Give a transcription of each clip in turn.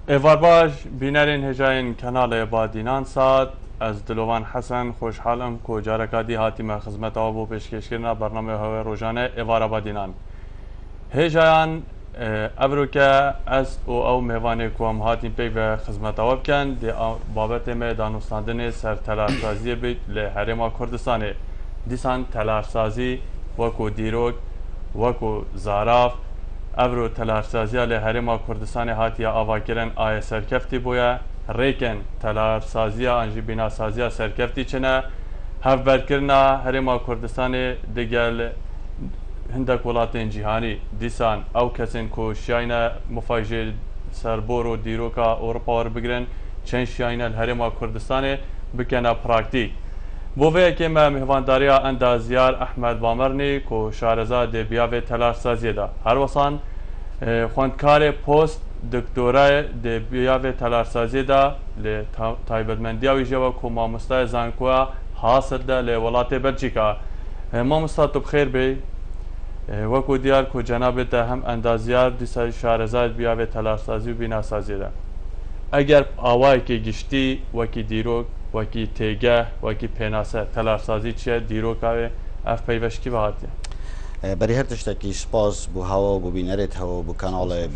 ایوار باش بینرین هجاین کانال بادینان ساد از دلوان حسن خوشحالم کو جارکادی هاتی ما خدمت آبو پیشکش کردن برنامه هوا روزانه ایوار بادینان هجایان ابروکه از او میوان کوم هاتیم پی به خدمت آب کن دی بابت می دانستاندن سر تلارسازی بیت لحرم کردستان دیسان تلارسازی وکو دیروک وکو زاراف ابرو تلارسازی لحرم کردستان هاتیا آواکرن آی سرکفتی بویا ریکن تلارسازی انجی بیناسازی سرکفتی چنه هف برکرنا حرم کردستان دیگل هندک ولاتین جهانی دیسان او کسین کو شاین مفاجئ سربور و دیروکا اروپا ور بگرن چند شاین الحرم کردستان بکنه پراکتیک بوه که ما مهوانداریا اندازیار احمد بامرنی کو شارزاد بیاوه تلارسازی دا هر وسان خوندکار پست دکترای بیاوه تلارسازی دا ل تایبتمندی او جوا کو مامستا زانکوا حاصل دا ل ولات بلژیکا مامستا تو بخیر بی وکو دیار کو جناب تا هم اندازیار دیسا شارزاد بیاوه تلارسازی و بیناسازی دا اگر آوای که گشتی وکی دیروک وکی تیگه وکی پیناسه تلارسازی چیه دیروکاوه اف پیوشکی بهاتیه برای هر تشتکی سپاس بو هوا بو بینرت هوا بو کانال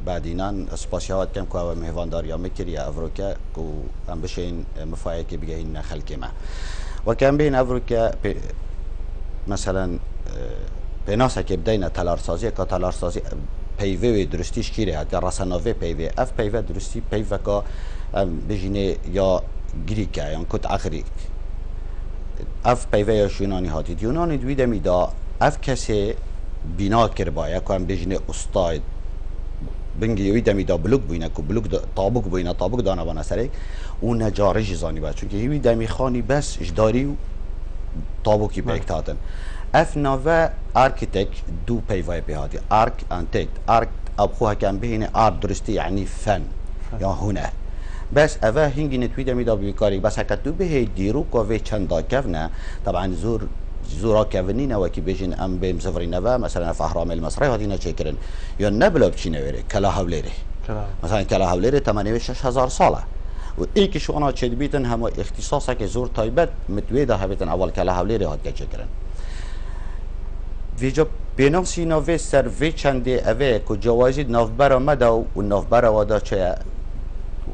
بعدینان سپاسی هات کم که هوا مهوانداریا مکری افروکا که هم بشین مفاعی که بگهین خلکی ما و کم بین افروکا مثلا پیناسه که بدین تلارسازی که تلارسازی پیوه درستیش کیره هات یا رساناوه پیوه اف پیوه درستی پیوه که بجینه یا گریکه یا کت اخریک اف پیوه یا یونانی هاتید یونانی دویده میدا اف کسی بنا کر باید که هم بجینه استاد بنگی ویده میدا بلوک بوینه که بلوک طابق بوینه طابق دانه بانه سره اون نجارش زانی باید چون که ویده میخوانی بس اجداری و طابقی بیکتاتن اف نوه ارکیتک دو پیوه بیهاتی ارک انتکت ارک ابخوها کم بهینه ارک درستی یعنی فن یا هنر بس اوه هنگی نتویده میدا بیکاری بس هکتو به دیرو که چندا کفنه طبعا زورا کفنینه و که بیشین ام بیم سفرینه و مثلا فهرام المصری هاتینه چه کرن یا نبلا بچینه ویره کلا حولیره مثلا کلا حولیره 86,000 ساله و ای که شونا چه بیتن همه اختصاصه که زور تایبت متویده هبیتن اول کلا حولیره هات که چه کرن ویجا بیناسی نوی سر وی چنده اوه که جوازی نوبر آمده و نوبر وادا چه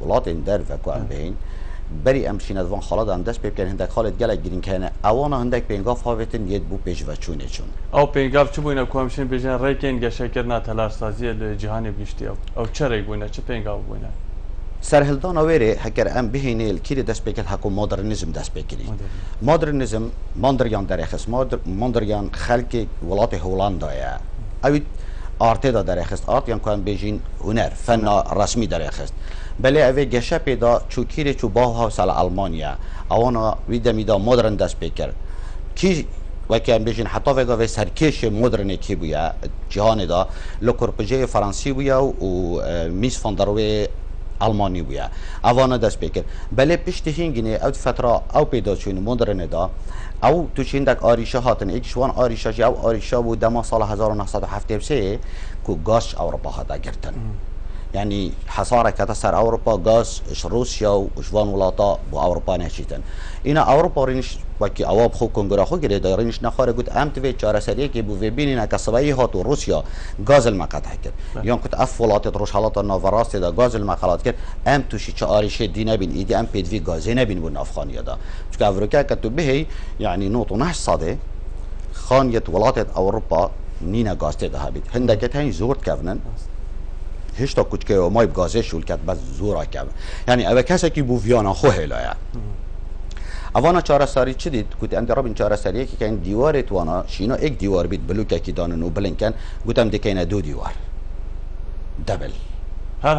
ولات در و ام بین بری امشین از وان خالد هم دست بکن هندک خالد گله گیرین کنه اوانا هندک پینگاف هاویتن ید بو پیش و چونه چون او پینگاف چه بوینه که همشین بیشن ریکن گشه کرنا تلارسازی جهانی بیشتی او چه ریک بوینه چه پینگاف بوینه سرهلدان آوره هکر ام بهینه الکیری دست بکن هکو مدرنیزم دست بکنی مدرنیزم ماندریان درخست ماندریان خلق ولات هولاندا یا اوید آرته دا درخست آرت یان که هم بیشین هنر فن رسمی درخست بله اوه گشه پیدا چوکیری چو باها سال آلمانیا اوانا ویده میدا مدرن دست بکر کی وکی هم بیشین حتی وگا سرکش مدرنه کی بویا جهان دا لکورپجه فرانسی بویا و میس فاندروی آلمانی بویا اوانا دست بکر بله پشت هنگینه او فتره او پیدا چون مدرنه دا او تو چندک آریشه هاتن ایک شوان آریشه او آریشه بود دما سال 1973 که گاش اروپا هاتا گرتن يعني حصارة كتسر أوروبا غاز روسيا وشوان ولاتا بأوروبا نهشيتن إنا أوروبا رينش وكي أواب خو كونغرا خو جري دا رينش نخاره قد أمت في چارة سريه كي بو في بيننا كسبايي هاتو روسيا غاز المقاطع كر يوم كنت أف ولاتت روش حالات النافراست دا غاز المقالات كر أمت شي چاريشه دينا بين إيدي أم بيد في غازينا بين بون أفغانيا دا چك أفريقيا كتو بهي يعني نوتو نهش صاده خانية ولاتت أوروبا نينا غاز تدا هابيت هندكت هين زورت كفنن هیچ تا کچ که مای بگازه شول کرد بس زورا کرد یعنی اوه کسی که بو ویانا خو هلایه اوانا چاره ساری چی دید گوت ام دراب این چاره ساریه که این دیوار توانا شینا یک دیوار بید بلوکه کی دانن و بلنکن گوتم دکینه دو دیوار دبل هر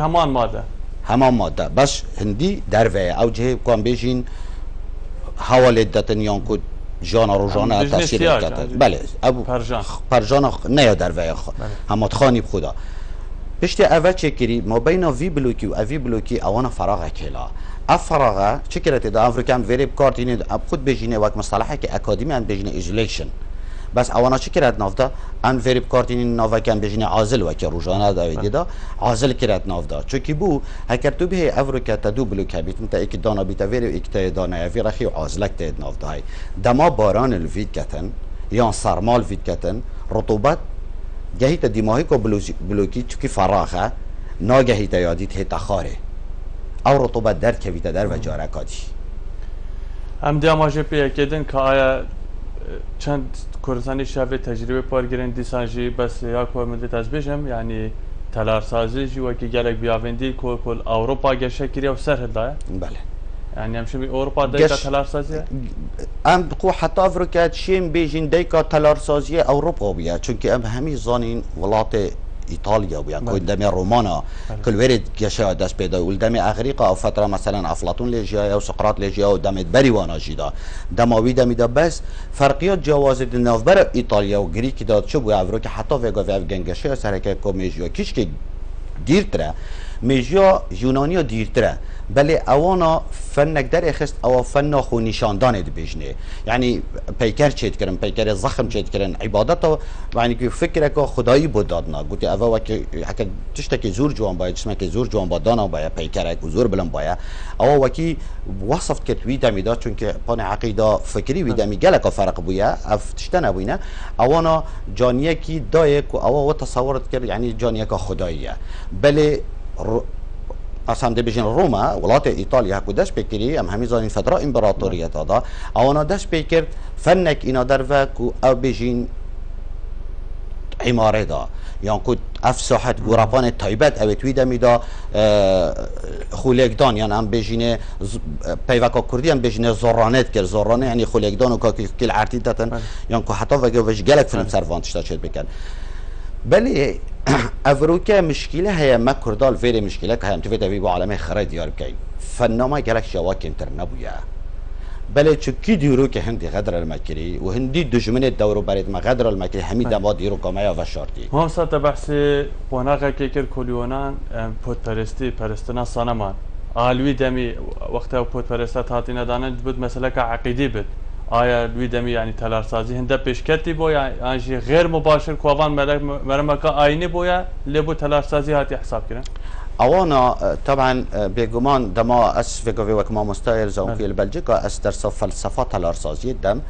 همان ماده بس هندی دروه او جه کام بیشین حواله دتن یان کو جانا روزانه تاثیر کرد بله ابو پرجان نه دروه همات خانی خدا پشت اول چکری ما بین وی بلوکی و اوی بلوکی اوانا فراغه کلا اف فراغه چکرت دا افریکان ویریب کارت اینه اب خود بجینه وقت مصطلحه که اکادمی ان بجینه ایزولیشن بس اوانا چی کرد نافدا ان وری بکارتین ناوا کم بجنی عازل و که روزانه داویدی دا عازل کرد نافدا چونکی بو هکر تو به افریقا تدو بلوک بیت مت یک دانا بیت وری یک دانا وی رخی عازلک تید نافدا های دما باران الوید کتن یا سرمال وید کتن رطوبت جهیت دیماهی کو بلوکی چونکی فراخه ناگهیت یادیت هیت خاره او رطوبت در کویت در و جارکاتی هم دیاماجه پیکیدن که آیا چند کردستانی شبه تجربه پارگیرن دیسانجی بس یا که مدت از بشم یعنی تلارسازی جی و که گلک بیاوندی کل اروپا گشه کری و سر هدایه بله يعني همش اوروبا ديكا تلارسازيه ام بقو حتى افريقيا تشين بيجين ديكا تلارسازيه اوروبا بيا چونكي ام همي زانين ولات ايطاليا بيا كل دمي رومانا كل ورد جشا داس بيدا ولدمي اغريقا او فتره مثلا افلاطون ليجيا او سقراط ليجيا او دمت بري وانا جيدا دماوي دمي دا بس فرقيات جواز النافبر ايطاليا وغريك دا شو بيا افريقيا حتى فيغا في افغانجشا سركه كوميجيا كيشكي ديرترا میجیا یونانیا دیرتره بله اوانا فنک در اخست او فن خو نشاندان بجنه یعنی پیکر چیت کرن پیکر زخم چیت کرن عبادت یعنی که فکر که خدایی بود دادنا گوتی اوا وکی حتی تشتکی زور جوان باید جسمه که زور جوان بادانا باید پیکر که زور بلن باید او وکی وصفت که ویدا میدا چون که پان عقیده فکری ویدا میگله که فرق بویا اف تشتن ابوینه اوانا جانیه کی دایه که او تصورت کرد یعنی جانیه که خداییه بله اصلا ده بيجين روما ولات ايطاليا هكو داش بكري ام همي زانين فتره امبراطوريه هذا او انا داش بكر فنك انا درفك او بيجين عماره دا يعني كنت افسحت غرفان التايبات او تويدا ميدا خوليكدان يعني ام بيجين بيفاكا كردي ام بيجين زورانات كر زورانه يعني خوليكدان وكل عرتيتن يعني حتى وجه جالك فيلم سيرفانت تشتت بكن بله افروكا مشكله هي ما كردال فيري مشكله هي متفيده في عالمي خرا ديار كاي فنما جالك شواك انتر نبويا بله چكي ديرو كه هندي غدر المكري وهندي دجمن الدور بريد ما غدر المكري حميد ما ديرو كما و شرطي هم سات بحث قناغه كيكر كوليونان پود پرستی پرستنا سانمان الوی دمی وقت پود پرستات هاتینا دانه بود مسئله که عقیدی بود آیا لوی دمی یعنی تلارسازی هنده پیشکتی بو یعنی غیر مباشر کوان مرمکا آینی بویا لبو تلارسازی هاتی حساب کردن اوانا طبعا بيجمان دما اس فيجوفي وكما مستاير زون في بلجيكا اس درس فلسفه تلارسازي دم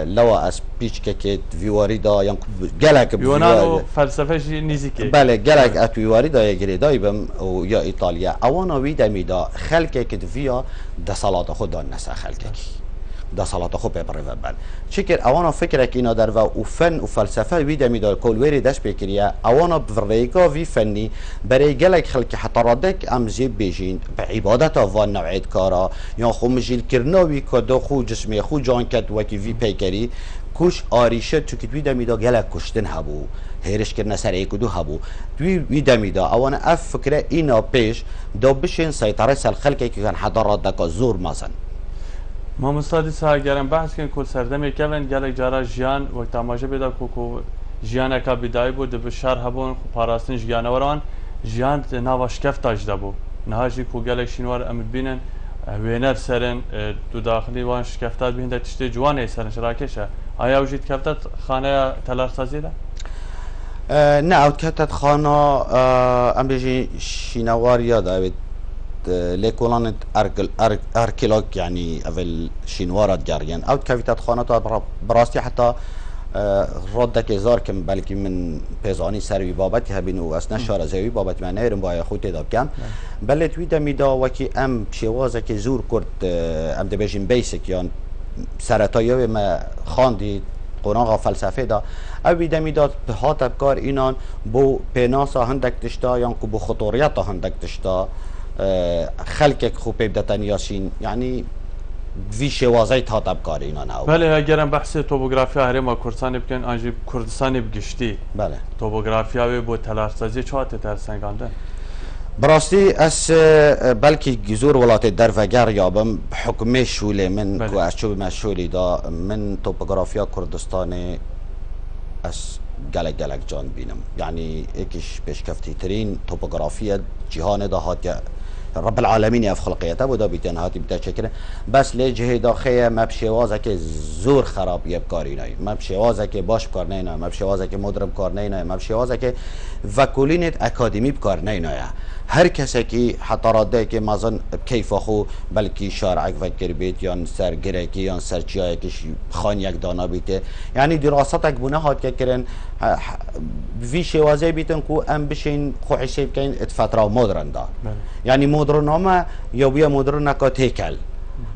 لو اس بيچ كيت فيواري دا يعني جالك يونانو فلسفه شي نيزيكي بله جالك ات فيواري دا يجري دايبم او يا ايطاليا اوانا وي دمي دا خلكك فيا د صلاه خدا نسا خلكك ده صلاة خوب بره بل شکر اوانا فکر که اینا در و فن و فلسفه ویده میدار کل وری دش بکریه اوانا بفریقا وی فنی برای گلک خلک حتی رادک امزی بیجین به عبادت آوان نوعید کارا یا خو مجیل کرناوی کدا خو جسمی خو جان کد وکی وی پیکری کش آریشه تو که ویده میدار گلک کشتن هبو هیرش کرنا سر ایکدو هبو توی ویده میدار اوانا اف فکره اینا پیش دو بشین سیطره سل خلکی که کن حتی رادک زور مزن ما مستادی ساگرم بحث کن کل سردم یکون گلک جارا جیان وقت آماجه بیدا کوکو جیان اکا بیدای بود به شهر هبون پاراستن جیان وران جیان نواش کفت اجدا بو نهاجی کو گلک شینوار ام بینن وینر سرن دو داخلی وان شکفتات بینده تشتی جوانه سرن شراکشه آیا وجود کفتات خانه تلارسازی ده؟ نه اوت کفتات خانه ام بیجی شینوار یاد ليكولان اركيلوك يعني اول شينوارات جاريان او كافيتات خانات براستي حتى ردك زار كم بلكي من بيزاني سروي بابتها بينو اسنا شار زوي بابت ما نيرم بايا خوتي داب كان بل تويدا ميدا وكي ام شوازه كي زور كرت ام دبيجين بيسك يعني سرطايا ما خاندي قرآن فلسفه دا او بیده میداد به هاتب کار اینان بو پناسا هندک تشتا یا بو خطوریت هندک تشتا خلقك خوب بدتن ياشين يعني في شوازي تهاتب كارينا ناو بله اگرم بحث توپوگرافیا هرم کردستان بکن انجی کردستان بگشتی بله توپوگرافیا و با تلارسازی چهات ترسنگانده براستی اس بلکه جزور ولات درفگر یابم حکم شوله من کو اشوب مشوری دا من توپوگرافیا کردستان اس گلک جان بینم یعنی یکیش پیشکفتی ترین توپوگرافی جهان دا هات رب العالمین اف خلقیته بودا بیتن هاتی بیتا چکره بس لی جهه داخله ما بشوازه که زور خراب یب کاری نای ما بشوازه که باش بکار نه ما بشوازه که مدرم کار نه ما بشوازه که وکولینت اکادمی بکار نه هر کسی که حتی راده که مازن کیف خو بلکی شارع فکر بیت یا سرگره کی یا سرچیای که خان یک دانا بیته یعنی دراستک بونه هات که کرن وی شوازه بیتن کو ام بشین خو حساب کین فتره مدرن دا یعنی مدرن نامه یا بیا مدرن نکاتیکل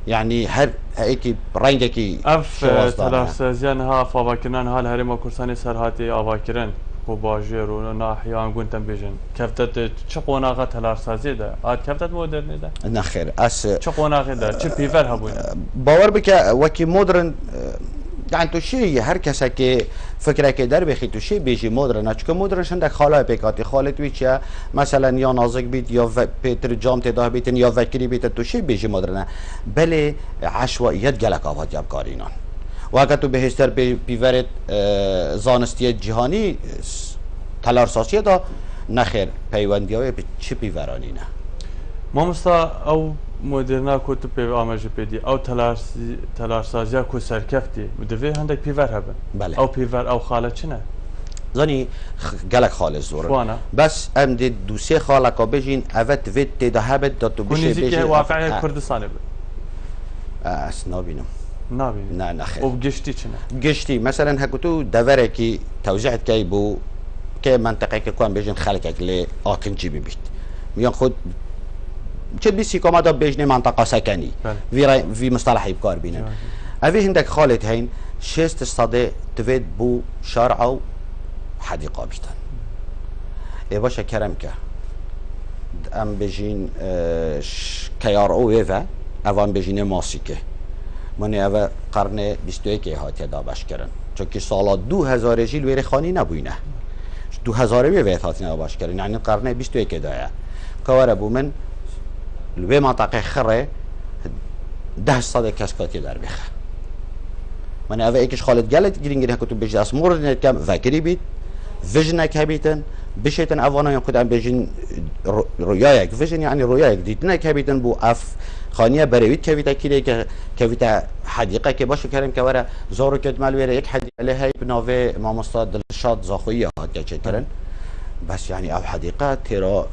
یعنی هر ایکی رنگی کی اف تلاسازیان ها فاواکنان حال هرما کورسانی سرهاتی آواکرن و باجر و ناحیان گونتن بیجن کفتت چه قناقه تلاسازی ده آد کفتت مدرنی ده نه خیر اس چه قناقه ده چه پیور هبونه باور بک وکی مدرن يعني تو شيء هر کسی که فکر که در بخی تو شيء بیجی مدرن چون مدرنش هندک خاله پیکاتی خاله توی چه مثلا یا نازک بیت یا پیتر جام تدا بیتن یا وکری بیت تو شيء بیجی مدرنه بله عشوائیت گلک آوات جاب کارینان و اگر تو بهشتر پیورت زانستی جهانی تلارساسی دا نخیر پیوندی های چه پیورانی نه مامستا او مدرنا کو تو پیو آماجه پیدی او تلارسازی کو سرکفتی و دوی هندک پیور هبن بله او پیور او خاله چنه زنی گلک خاله زوره خوانا بس ام دی دوسیه خاله که بجین اوت وید تیده هبت دا تو بشه کنیزی که واقعی کردستانه بید اس نابینم نابینم نه نخیر او گشتی چنه گشتی مثلا هکو تو دوره کی توزیعت کی بو که منطقه که کن بجین خلق اکلی آکن چی ببید میان خود چه بیسی که دا بجنه منطقه سکنی وی مصطلحی بکار بینن اوی هندک خالت هین شست صده توید بو شارع و حدیقه بیتن ای باشه کرم که ام بجین کیار او ایوه اوان بجین ماسیکه منی اوه قرن 21 هاتی دا باش کرن چون که سالا 2000 جیل ویره خانی نبوینه 2000 ویره هاتی دا باش کرن یعنی قرن 21 دایه که بو من لوی منطقه خره 10 صد کسکاتی در بخه من اوه ایکش خالد گلت گرینگری هکو تو بجی از مورد کم وکری بید ویژنک هبیتن بشیتن اوانه یا خود ام بجین رویایک ویژن یعنی رویایک دیدنک هبیتن بو اف خانیه بروید کویتا کیره که کویتا حدیقه که باشه کریم که وره زارو کد ملویره یک حدیقه لهی بناوه امام استاد دلشاد زاخویی ها که چه کرن بس یعنی او حدیقه تیرا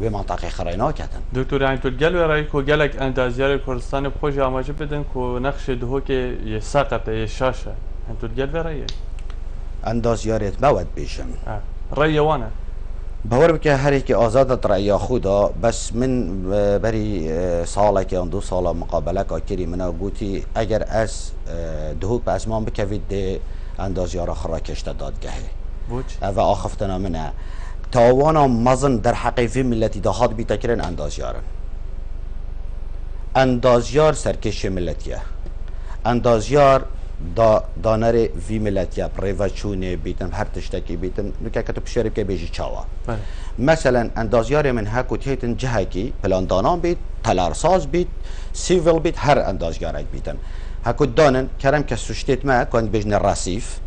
و منطقه خراینا کردن دکتر یعنی تو گل ورای کو گلک اندازیار کردستان بخوش آماجه بدن کو نقش دهو که یه ساقطه یه شاشه تو گل ورای اندازیارت بود بیشم رای وانه باور بکه هر یک آزادت رأی خدا بس من بری ساله که 2 سال مقابله کاری من گویی اگر از دهوک به ازمان بکوید ده اندازیار خرا کشته دادگاهی و آخفتنا منه تاوانا مزن در حقیقی ملتی دهات بیتا کرن اندازیارن اندازیار سرکش ملتیه اندازیار دانر وی ملتیه پریوچونه بیتن هر تشتکی بیتن نکه که تو پشیاری که بیجی چاوا مثلا اندازیار من هکو تیتن جهه کی پلان دانان بیت تلارساز بیت سیویل بیت هر اندازیارک بیتن هکو دانن کرم که سوشتیت ما کن بیجن راسیف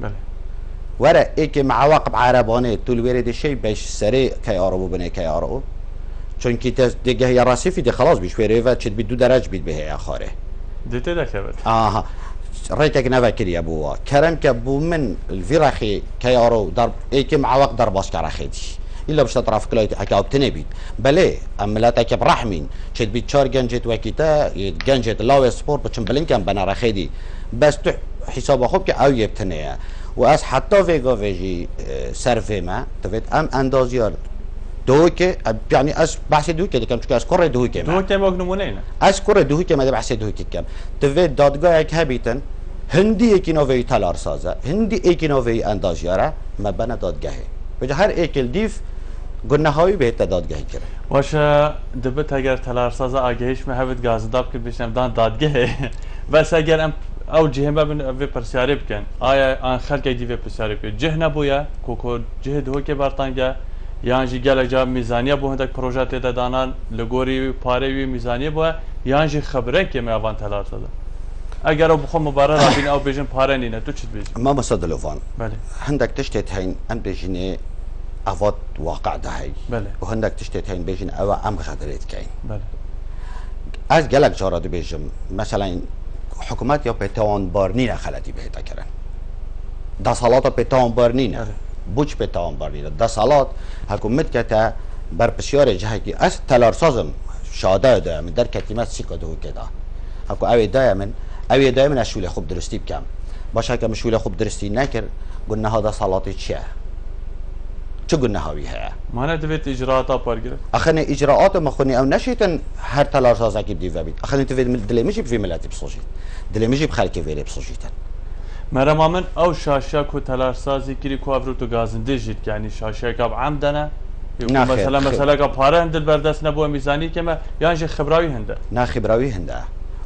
ورا ایک معواقب عربانه طول ورد شيء باش سريع كيارو بني كيارو چون كي دیگه یا راسیفی دی خلاص بیش وری و چت بی 2 درجه بید به اخره دیته دکبت آها ريتك نفكر يا ابو كرم كبو من الفراخي كيارو ضرب ايك معوق ضرب اسكر اخيدي الا باش تطرف كلايت اكاوب تنبيد بلي املاتك برحمين شد بي 4 جنجت وكيتا جنجت لاو سبورت بچن بلينكم بنا رخيدي بس حساب خوب که او یبتنه و از حتی ویگا ویجی سرفه ما تفید ام اندازیار دوکه یعنی از بحث دوکه دکم چون از کره دوکه ما دوکه مگنمونه نه از کره دوکه ما بحث دوکه کم تفید دادگاه یک هبیتن هندی یکی نوی تلار سازه هندی یکی نوی اندازیاره ما بنا دادگاهه بجا هر ایکل دیف گناهایی بهت دادگاهی کرده باشه دبت اگر تلار سازه آگهیش ما هفت گازداب که بشنم دان دادگاهه بس اگر ام او جهه ببن و پرسیاری بکن آیا آن خلق دی و پرسیاری بکن جه نبویا کوکو جه دو که برتانگه یان جی گل جاب میزانیه بو هندک پروژه تدا دانان لگوری پاره وی میزانیه بو یان جی خبره که می اوان تلار سازه اگر او بخو مبارر رابین او بیجن پاره نینه تو چت بیج ما مصدلوفان بله هندک تشتت هین ام بیجنه افات واقع ده هی بله و هندک تشتت هین بیشین او ام خدرت کین بله از گلک جاراد بیشم مثلا حکومت یا پتوان بارنی خلطی بهتا کردن دسالات پتوان بارنی نه بوچ پتوان بارنی دسالات حکومت که تا بر بسیار جهه که از تلارسازم شاده ده من در کتیمت سیکا دو که ده حکو اوی دائما اشول خوب درستی بکم باشه که مشول خوب درستی نکر گنه ها دسالاتی چیه چه گنه هاوی ها ما ندویت اجراءاتا پارگیره اخن اجراءات مخونی او نشیتن هر تلارساز اکی بدی و بید اخن تفید دلی میشی بفی ملتی بسوجید دلی میشی بخلکی ویری بسوجیدن مرا من او شاشه کو تلارسازی کری کو افرو تو گازنده جید یعنی شاشه که عمدنه نه مثلا که پاره هندل بردست نبوه میزانی که ما یعنی خبراوی هنده نه خبراوی هنده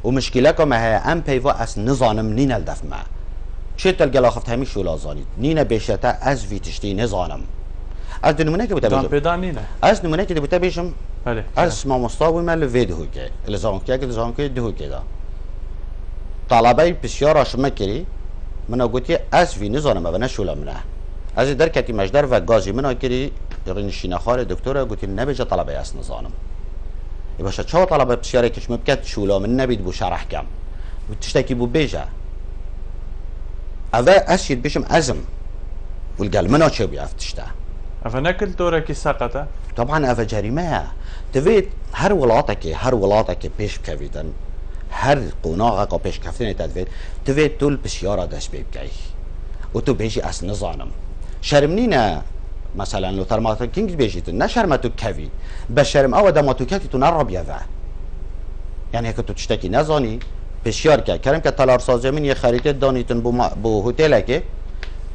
و مشکله که ما ام پیوا از نظانم نین الدف ما چه تلقى خفت همی شو لازانید نینه بیشتا از ویتشتی نظانم از نمونه که بوده بیشم از نمونه که بوده بیشم بله از ما مستوی مال ویدهو که لزان که لزان که دهو که دا طلبه بسیار آشما کری من گویی از وی نظانم و نشولا منه از در کتی مجدر و گازی من کری نشینه خار دکتر گویی نبیجه طلبه از نظانم باشه چه طلبه بسیاری کش مبکت شولا من نبید بو شرح کم و تشتکی بو بیجه اوه اسید بیشم ازم والقال منا چه بیافتشته افا نکل دوره کی سقطه طبعا اوه جریمه تفید هر ولاتك پیش بکویدن هر قناغه که پیش کفتن تفید تول بسیارا دست بیبکی و تو بیشی از نظانم شرمنینه مثلا لوتر مارتن کینگ بیجیت نه شرمتو کوی به شرم او دماتو کتی تو نراب یوه یعنی که تو تشتکی نزانی بسیار که کرم که تلار سازمین یه خریطه دانیتن بو هتله که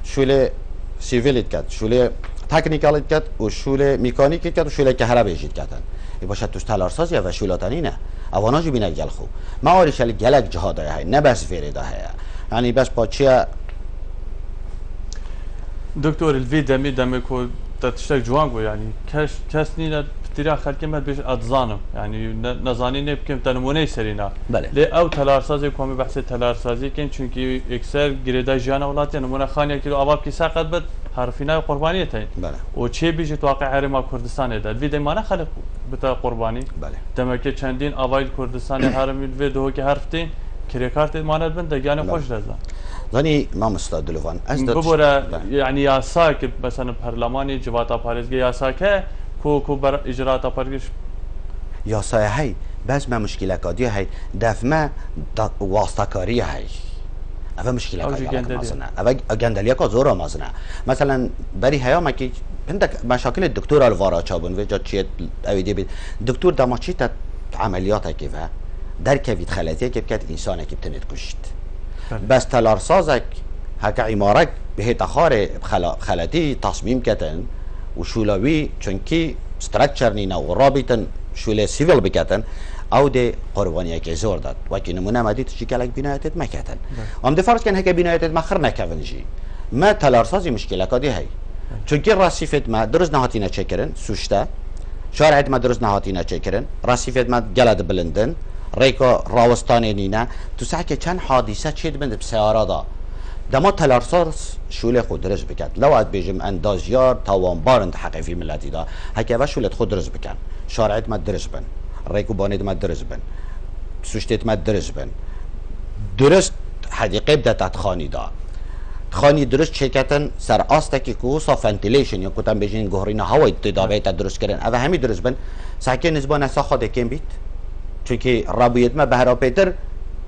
شوله سیویلیت کرد شوله تکنیکالیت کرد و شوله میکانیکیت کرد و شوله که هره بیجید کردن ای باشد توش تلار سازی و شولاتانی نه اواناجو بینه گل خو ما آریشل گلک جهاده های نه بس فیریده های یعنی بس پاچیه دكتور الفيدا ميدا كو تشتاق جوانغو يعني كاس نينا بتريا خلكي ما بيش اتظانم يعني نظاني نبكم تنموني سرينا بله لي او تلارسازي كومي بحث تلارسازي كان چونكي اكثر غريدا جانا ولات نمونه خانيا كيلو اباب كي ساقط بد حرفينا قربانيه تاين بله و چه بيجي واقع حرم كردستان ده الفيدا ما خلق بتا قرباني بله دمكه چندين اوایل كردستان حرم الفيدو كي حرفتين كريكارت ماند بند يعني خوش دزا زنی ما مستعد لوان از ببره يعني ياسا که مثلا برلمانی جواتا پارێزگە یاسا که کو بر اجراءات پارێزگەش یاسا هی بس ما مشکل کادی هی دفمه واسطکاری هی اوه مشکل کادی مازنه اوه گندلیا کا زورا مازنه مثلا بری هیام کی عندك مشاكل الدكتور الفارا چابون و جا چیت اویدی بید دکتور دماچی تا عملیات کیفه در کوید خلاطی که بکت انسان که بتنید کشید بس تلارسازك هكا عمارك به تخار خلاتي تصميم كتن وشولوي چونكي ستراكشر نينا ورابطن شوله سيفل بكتن او دي قربانيه كي زور داد وكي نمونه مدي تشكلك بنايتت ما كتن ام دي فرض كان هكا بنايتت ما خرنا كفنجي ما تلارسازي مشكله كدي هي چونكي راسيفت ما درز نهاتينا چكرن سوشتا شارعت ما درز نهاتينا چكرن راسيفت ما جلد بلندن ریکا راوستانی نینه تو سعی چند حادثه چید بند بسیاره دا دما تلارساز شوله خود درز بکن لو اد بیجم اندازیار توانبارند حقیقی ملتی دا هکه و شولت خود درز بکن شارعت ما درز بن ریکو بانید ما درز بن سوشتت ما درز بن درست حدیقه بدت خانی دا خانی درست شرکتن سر آسته که کوسا فنتیلیشن یا کتن بیجین گهرین هوای تدابه تا درست کردن اوه همی درست بن سعی نسبان اسا خود کم بیت چونکه رابطه ما بهرا پیتر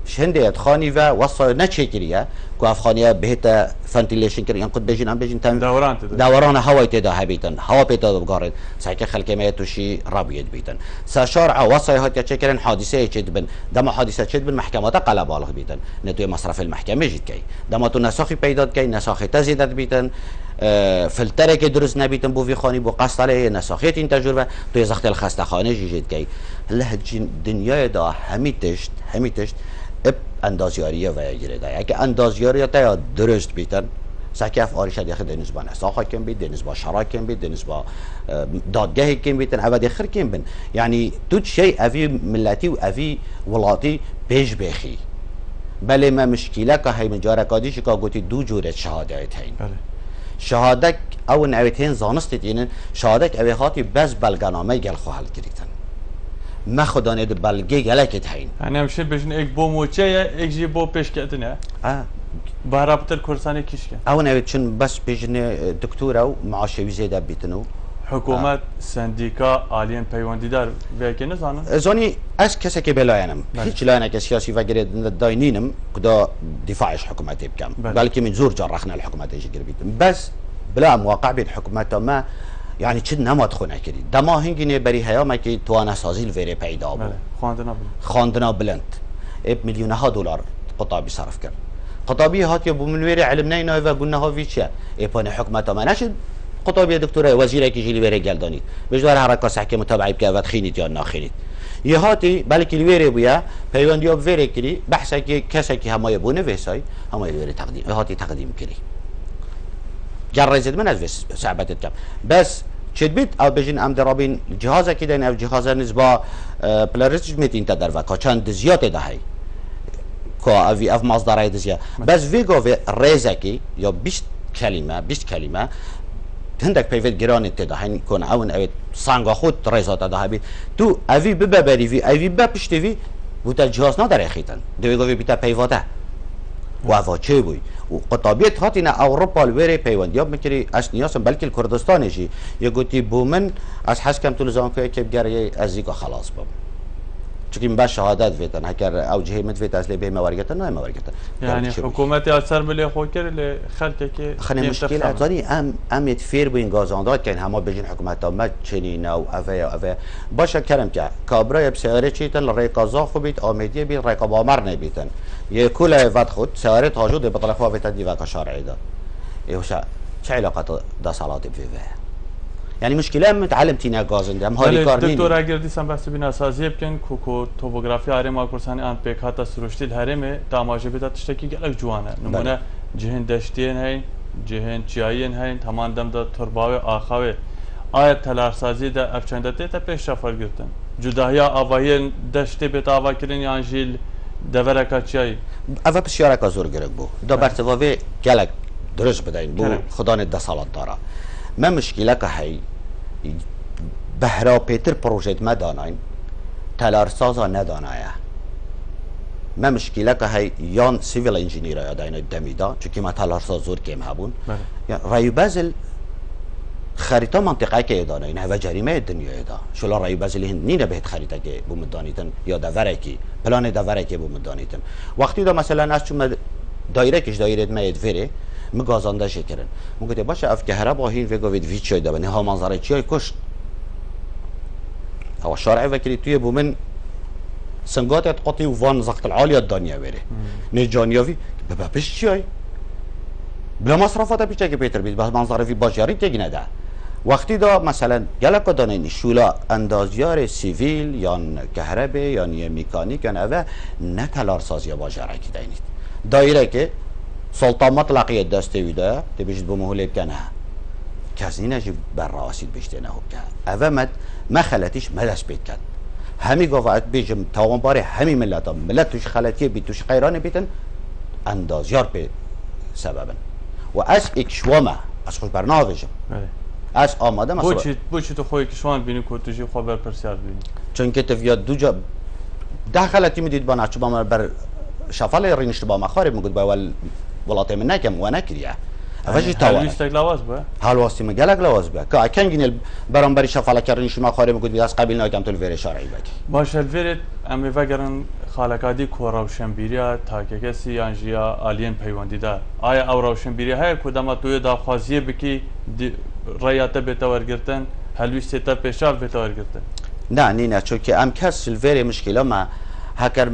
شندیت خانی و وصل نچکریه که افغانیه بهت فنتیلیشن کردن یعنی قد بیشین هم بیشین تن دوران هوای تدا هبیتن هوا پیدا بگارد سعی خلک ما توشی رابطه بیتن سشارع وصل هات چکرن حادثه چید بن دم حادثه چید بن محکمات قلب بالغ بیتن نتوی مصرف المحکمه جید کی دم تو نساخی پیدا کی نساخی تزیدت بیتن فلتره که درست نبیتن بو وی خانی بو قصد علیه نساخیت این تجربه توی زخت الخسته خانه جید کی لهجین دنیای دا همیتشت اب اندازیاریه و یگیره دا اگه اندازیاریه تا درست بیتن سکف آریش دیگه دنیز با نساخه کم بید دنیز با شراک کم بید دنیز با دادگاه کم بیتن اول دیگر کم بین یعنی تو شیء اوی ملتی و اوی ولاتی پیش بخی بله ما مشکله که هی من جارکادیش که گویی دو جور شهادت هین شهادت او نویتین زانست دینن شادک اوی هاتی بس بلگنامه گل خواهل گریتن ما خدانه د بلگه گلکت هین یعنی همشه بجن ایک بو موچه یا ایک جی بو پیش کردنه بارابطر کورسانی کیش کن او نویت چون بس بجن دکتور او معاشوی زیده بیتنو حکومت سندیکا آلین پیوندیدار ویکی نزانن؟ زانی از کسی که بلاینم هیچ لاینه که سیاسی و گرید داینینم کدا دفاعش حکومتی بکم بلکه من زور جار رخنا الحکومت ایش گر بیتم بس بلا مواقع بین حکومت ما يعني چه نماد خونه کردی دما هنگینه بری هیام که توانه سازی الویره پیدا بود خواندنا بلند اب میلیون ها دلار قطابی صرف کرد قطابی هات بو من ویره علم نه و قلنا ها ویچه اپان حکومت ما نشد قطابی دکتوره وزیره که جلی ویره گلدانید بجوار حرکات صحکی متابعی که وقت خینید یا ناخینید یه هاتی بلکه الویره بویا پیوندیاب ویره کردی بحثه که کسی که همای بونه ویسای همای الویره تقدیم هاتی تقدیم کردی جرزت من از صعبت کم بس چه بیت او بجین ام درابین جهاز که دین او جهاز نسبا پلارش میتین تدر و چند زیاد دهی که اوی اف مصدر دزیا بس ویگو ریزکی یا 20 کلمه هندك بيفيت جيران تدهين كون اون اوي سانغا خود ريزات دهبي تو اوي ببري في اوي بپشتي بوتا جهاز نداره اخيتن دوي گوي بيتا بيواتا و چه بوی و قطابیت هاتینا اوروپا الوری پیوندیاب میکری اش نیاسم بلکه کردستانشی یه گوتی بومن از حس کم طول زمان که بگره ازیگا خلاص بام چون باش شهادت ویتن هکر او جهمت ویت از به مورگت نه مورگت یعنی حکومت اثر بلی خو کر ل خلک که خنه مشکل ازانی ام يتفير بين گازاندات کن همه بجن حکومت ما چنین او اوه باشه کرم که کابرای بسیاره چیتن ری قازا خو بیت آمیدی بی ری قبامر نبیتن یه کل وقت خود سیاره تاجود به طرف وقت دیوک شرعی دا ایوشا چه علاقه دا صلات بفیه يعني مشكله متعلم تينا غازن دم هاري كارنين دكتور اگر ديسم بس بنا سازي بكن كوكو توپوغرافي اري ما كورساني ان بك حتى سروشتيل هرمه تماشا بتا تشتكي گلك جوانه نمونه جهن دشتين هي جهن چياين هي تمام دم دا ترباوي آخاوي آيت تلارسازي دا افچندته تا پیش رفر گرتن جداهيا آواهي دشتي بتا آوا کرن يان جيل دوركا چياي اوا بسياركا زور گرك بو دا برتواوي گلك درش بدين بو خدا نه دسالات داره ما مشكلة كهي بهرا بيتر بروجيت ما داناين تلارسازا ندانايا ما مشكلة كهي يان سيفيل انجينير يا داين الدميدا چونكي ما تلارساز زور كيم هبون يعني رايو بازل خريطة منطقة كي داناين هوا جريمة الدنيا دا شولا رايو بازل هند نينا بهت خريطة كي بومدانيتن يا دوركي بلان دوركي بومدانيتن وقتی دا مثلا از چون دايره كش دايره ما يدفره مگازانده شکرن مگه باشه اف کهربا هین وگوید ویچای دا بنه ها منظره چیای کشت هوا شارع وکری توی بومن سنگات قطعی وان زقت العالی الدنیا بره نه جانیاوی ببش چیای بلا مصرفات پیچه که پیتر بید بس منظره وی باجاری تگی نده وقتی دا مثلا گلک دانین شولا اندازیار سیویل یا کهربه یا میکانیک یا اوه نه تلارسازی باجاره کی دینید دایره که سلطان مطلقی دسته ویده تبیشت بمهوله کنه کسی نجی بر راسید بیشته نه که اوه ما خلطیش مدست بید کن همی گفت بیجم تاوان باره همی ملت هم ملت توش خلطیه بید توش قیرانه بیتن اندازیار به سببن و از اکشوامه از خوش برناویجم از آماده مثلا بوچی تو خوی کشوان بینی که توشی خبر پرسیار بینی چون که تفیاد دو جا ده خلطی میدید با نچو با بر شفال رینشت با مخارب میگود با ولاتي من نكم وانا كريا فاجي تاوا هل لواز با هل واسطي مجالك لواز با كا كان جين برامبري شفاله كرن شما خاري مقود بياس قبل ناكم تل فيري شرعي باكي باش الفيرت ام فگرن خالقادي کوراوشنبيريا تاكيكسي انجيا الين پيونديدا آيا اوراوشنبيريا هي كودما توي داخوازيه بكي رياته بتورگرتن هل ويستا پیشاف بتورگرتن نه چونكي ام كاس الفيري مشكله ما هکر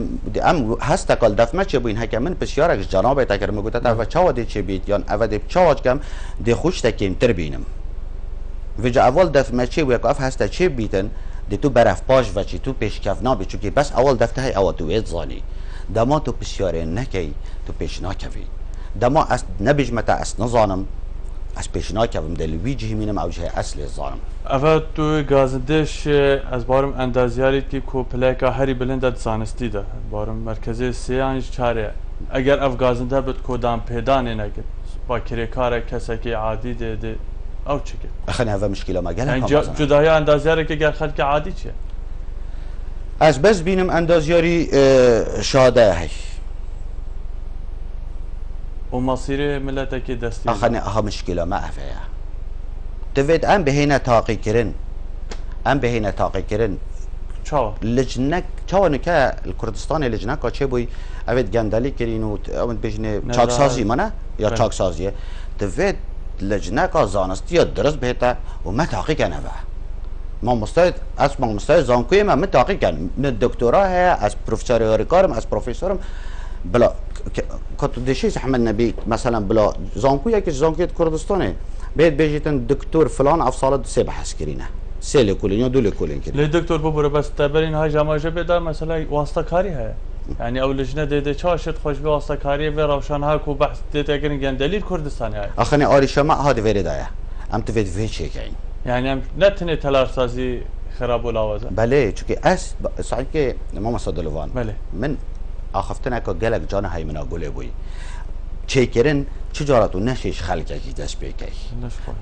ام هست کال دفمه چه بوین هکر من بسیارش جناب تکر میگوید تا و چاودی چه بیت یا اول چاوج کم دی خوش تکیم تر بینم وجا اول دفمه چه و اف هست چه بیتن دی تو برف پاش و چی تو پیش کف نابی چونکی بس اول دفته های اول تو وید زانی دما تو بسیاره نکی تو پیش ناکوی دما از نبیجمتا از نزانم از پیش ناکویم دل ویجه مینم او جه اصل زانم اول تو گازندش از بارم اندازیاری که کوپلکا هری بلند زانستی ده بارم مرکزی سیانج چاره اگر اف گازنده بد کدام پیدا نگه با کرکار کسی که عادی ده او چیکه اخنا هذا مشكله ما قالها يعني جداهی اندازیاری که گر خلق عادی چیه از بس بینم اندازیاری شاده هی و مصير ملتك دستي اخنا ها مشكله ما افيا تفيد ام بهينا تاقي كرن ام بهينا تاقي كرن چاو لجنك چاو نکه الکردستان لجنك چه بوی اوید گندلی کرین و اون بجنه چاک سازی منه یا چاک سازیه تفيد لجنك زانستی درست بهتا و ما تاقي کنه با ما مستعد اسمع مستعد زانکوی ما تاقي کن من دکترا از پروفسور هریکارم از پروفسورم بلا كنت دشيش احمد نبي مثلا بلا زانكويا كي زانكوية كردستاني بيت بيجيتن دكتور فلان افصال سه بحث كرينه سه لكولين يا دو لكولين كده ليه دكتور ببره بس تبرين هاي جماعه بدا مثلا واسطه كاري هي يعني او لجنه دي چاشت خوش به واسطه كاري و روشن ها کو بحث دي كرين دليل كردستاني هاي اخني اري شما هذا فيريدايا ام تفيد في شيكين يعني ام نتني تلارسازي خراب ولاوازه بله چونكي اس صحيح كي ماما صدلوان بله من اخفتنا که گلک جان های منا گله بوی چیکرن چجارتو نشیش خلقه کی دست بیکی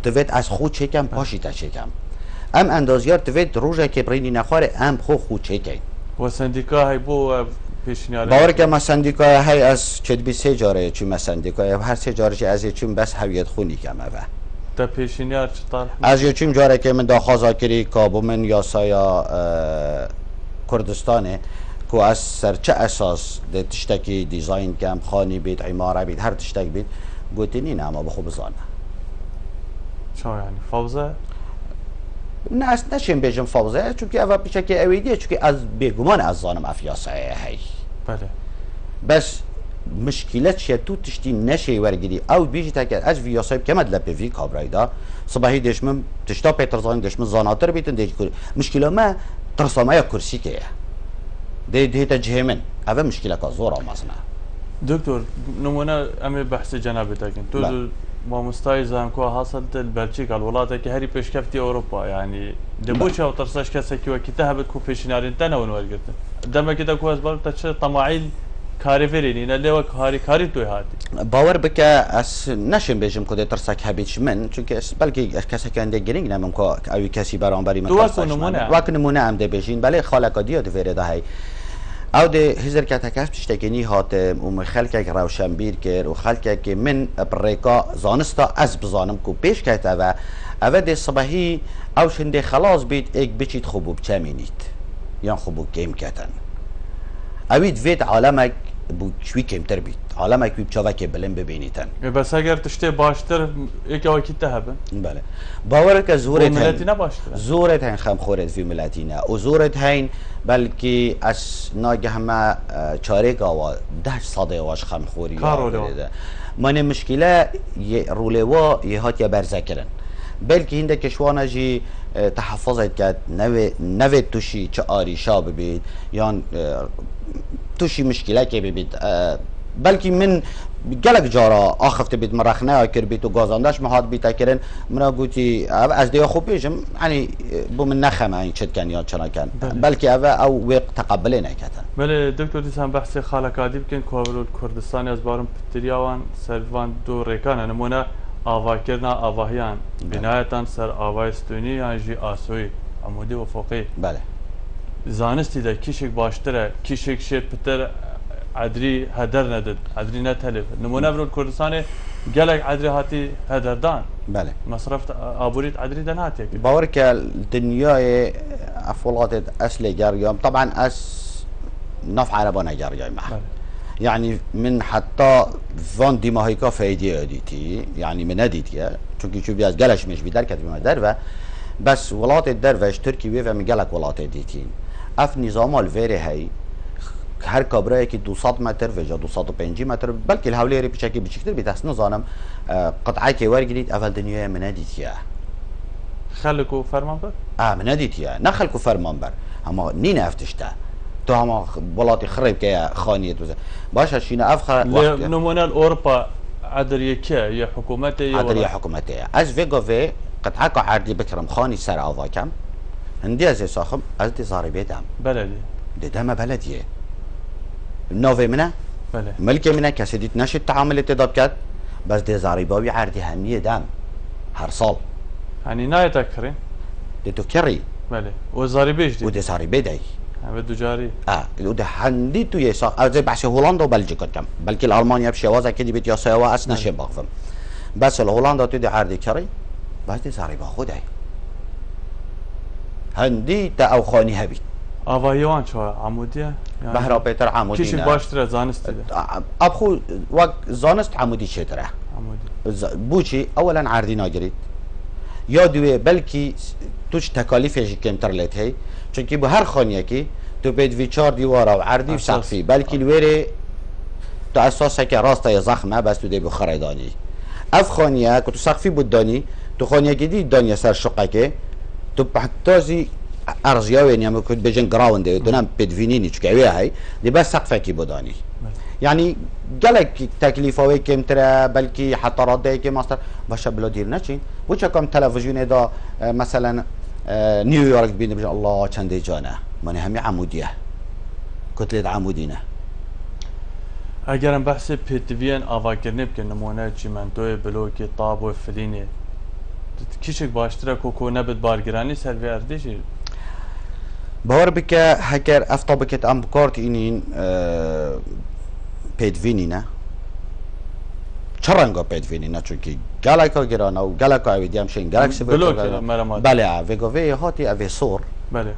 دوید از خود چکم پاشی تا چکم ام اندازیار دوید روزه که برینی نخواره ام خود چکی و سندیکا های بو پیشنیاره باور که ما سندیکا های از چد بی سه جاره چون ما سندیکا هر سه جاره چی از چون بس هویت خونی کم اوه تا پیشنیار چطور از چون جاره که من داخوازا کری کابو من یا سایا کردستانه کو از سر چه اساس ده تشتکی دیزاین کم خانی بید عماره بید هر تشتک بید گوتینی نه اما بخو بزانه شو يعني فوزه نه اصلا نشیم بیجم فوزه چون که اول پیشه که اویدیه چون که از بیگمان از زانم افیاسه هی بله بس مشکلت شه تو تشتی نشی ورگیری او بیجی تاکر از ویاسه کمد لپی وی کابرایدا صباحی دشمن تشتا پیترزان دشمن زاناتر بیتن دیج کری مشکل ما ترسامه کرسی که ده تجه من هذا مشكلة كزورة مصنع دكتور نمونا أمي بحث جنابتك تو ما مستايزان كوا حصلت البلجيكا الولايات كهري بيشكفتي أوروبا يعني دبوشة وترساش كسكي وكتابت كو بيشنارين تنا ونورجتن دم كده كواس بار تش طماعيل كاري فيريني اللي هو كاري توي هاتي باور بك اس نشم بيجم كده ترساك هبيتش من چونكه بلكي كسا كان دگرينگ نمم كو اوي كسي برانبري من وقت نمونه ام ده بيجين بله خالقاديات فيرده هي او ده هزر كتاكاس تشتكيني هاتم ومن خلقك روشنبير كر وخلقك من بريكا زانستا از بزانم كو بيش كتاوا او ده صباحي او شنده خلاص بيت ايك بيشيت خوبو بچامينيت يان خوبو كيم كتن اويد فيت عالمك بو شوي كمتر بيت عالمك بي بچاوك بلن ببينيتن بس اگر تشتي باشتر ايك اوكي تهبن بله باورك زورت ملتينا باشتر زورت هين خم خورت في ملتينا وزورت هين بلكي اس ناگه ما چارك آوا 10 صده واش خم خوري من مشكله رولوا يهات يا برزكرن بلكي هنده كشوانا جي تحفظت كات نوي توشي چه آريشا ببيت يان توشي مشكله كي ببيت بلكي من گلک جارا آخفت بید مرخنه کر بید و گازاندش مهات بیت کرن منا گویی از دیا خوب بیشم یعنی بو من نخمه این چت کن یا چنا کن بلکه او وق تقبل نکردن. بله دکتر دیسان بحث خالقادی بکن که کردستان از بارم پتریاوان سروان دو ریکان نمونه آوا کرنا آواهیان بنایتان سر آوایستونی یا جی آسوی عمودی و فوقی. بله. زانستی ده کیشک باشتره کیشک شد پتر عدري هدر ندد عدري نتهلف نمونه برو الكردستاني قالك عدري هاتي هدر دان بله مصرفت ابوريت عدري دان هاتي باورك الدنيا افولات اصل جاريوم طبعا اس نفع عربانا جاريوم يعني من حتى فان دي ماهيكا فايدي اديتي يعني من اديتي چونكي شو بياز قالش مش بدر كتب درفه بس ولات الدرفه تركي ويفا من قالك ولات اديتين اف نظام الفيري هي هر کابرایی که 200 متر و یا 250 متر بلکه الحولی بچکی بچکتر بیت نظام قطعه که ورگیرید اول دنیای من ندیدیه خلکو فرمان بر من ندیدیه نه خلکو فرمان بر اما نی نفتشته تو هم بلاطی خرب که خانیت وزه باشه شینه افخ نمونه اروپا عدلیه که یا حکومت یا عدلیه حکومتی از وگاوی قطعه که عردی بکرم خانی سر آواکم هندی از ساخم از دی زاربی دم بلدی دم بلدیه نوفي منه بله ملكي منه كسي ديت نشد تعامل تداب كات بس دي زاريباوي عردي هنيه دام هر صال يعني نايتا كرين دتو كري بله وزاري بيش دي ودي صاري بداي بدو جاري وده عندي تو يسا زي بحث هولندا وبلجيكا كم بلكي الالمانيا بشي وازا كدي بيت يساوا اسنا شي باغفم بس الهولندا تدي عردي كري بس دي صاري باخداي هندي تا او خاني هبي آواییوان شو عمودیه بهرا بيتر عمودي کیش باشتره زانستی ده ابخو وقت زانست عمودي شتره عمودی بوشي اولا عردي ناگرید یا دوی بلکی توش تکالیفش کمتر لت هی چونکی به هر خانیه کی تو بید وی 4 دیواره و عردی و سقفی بلکی الویره تو اساسه که راسته زخمه بس تو دی بخریدانی اف خانیه که تو سقفی بود دانی تو خانیه که دی دانی سر شقه که تو بحتازی ارزیا و نیم کد بجن گراونده دونم بدوینینی چون که هی دی بس سقفه کی بودانی يعني قالك تكليفه كمترا بلكي حتى رده كي ماستر باشه بلا دير نچين وچا كم تلفزيون دا مثلا نيويورك بين بجن الله چند جانه من همي عموديه كتله عمودينه اگرم بحث پیتوین آواگرنی بکن نمونه چیمنتوی بلوکی طاب و فلینی کیشک باشتره کوکو نبت بارگرانی سروی اردیشی باور بك هكر افتابكت ام كارت انين پیدوینینه چرانگا پیدوینینه چونکی گالکا گرانه و گالکا اویدی همشین گالکسی بله اوگوی هاتی اوی سور بله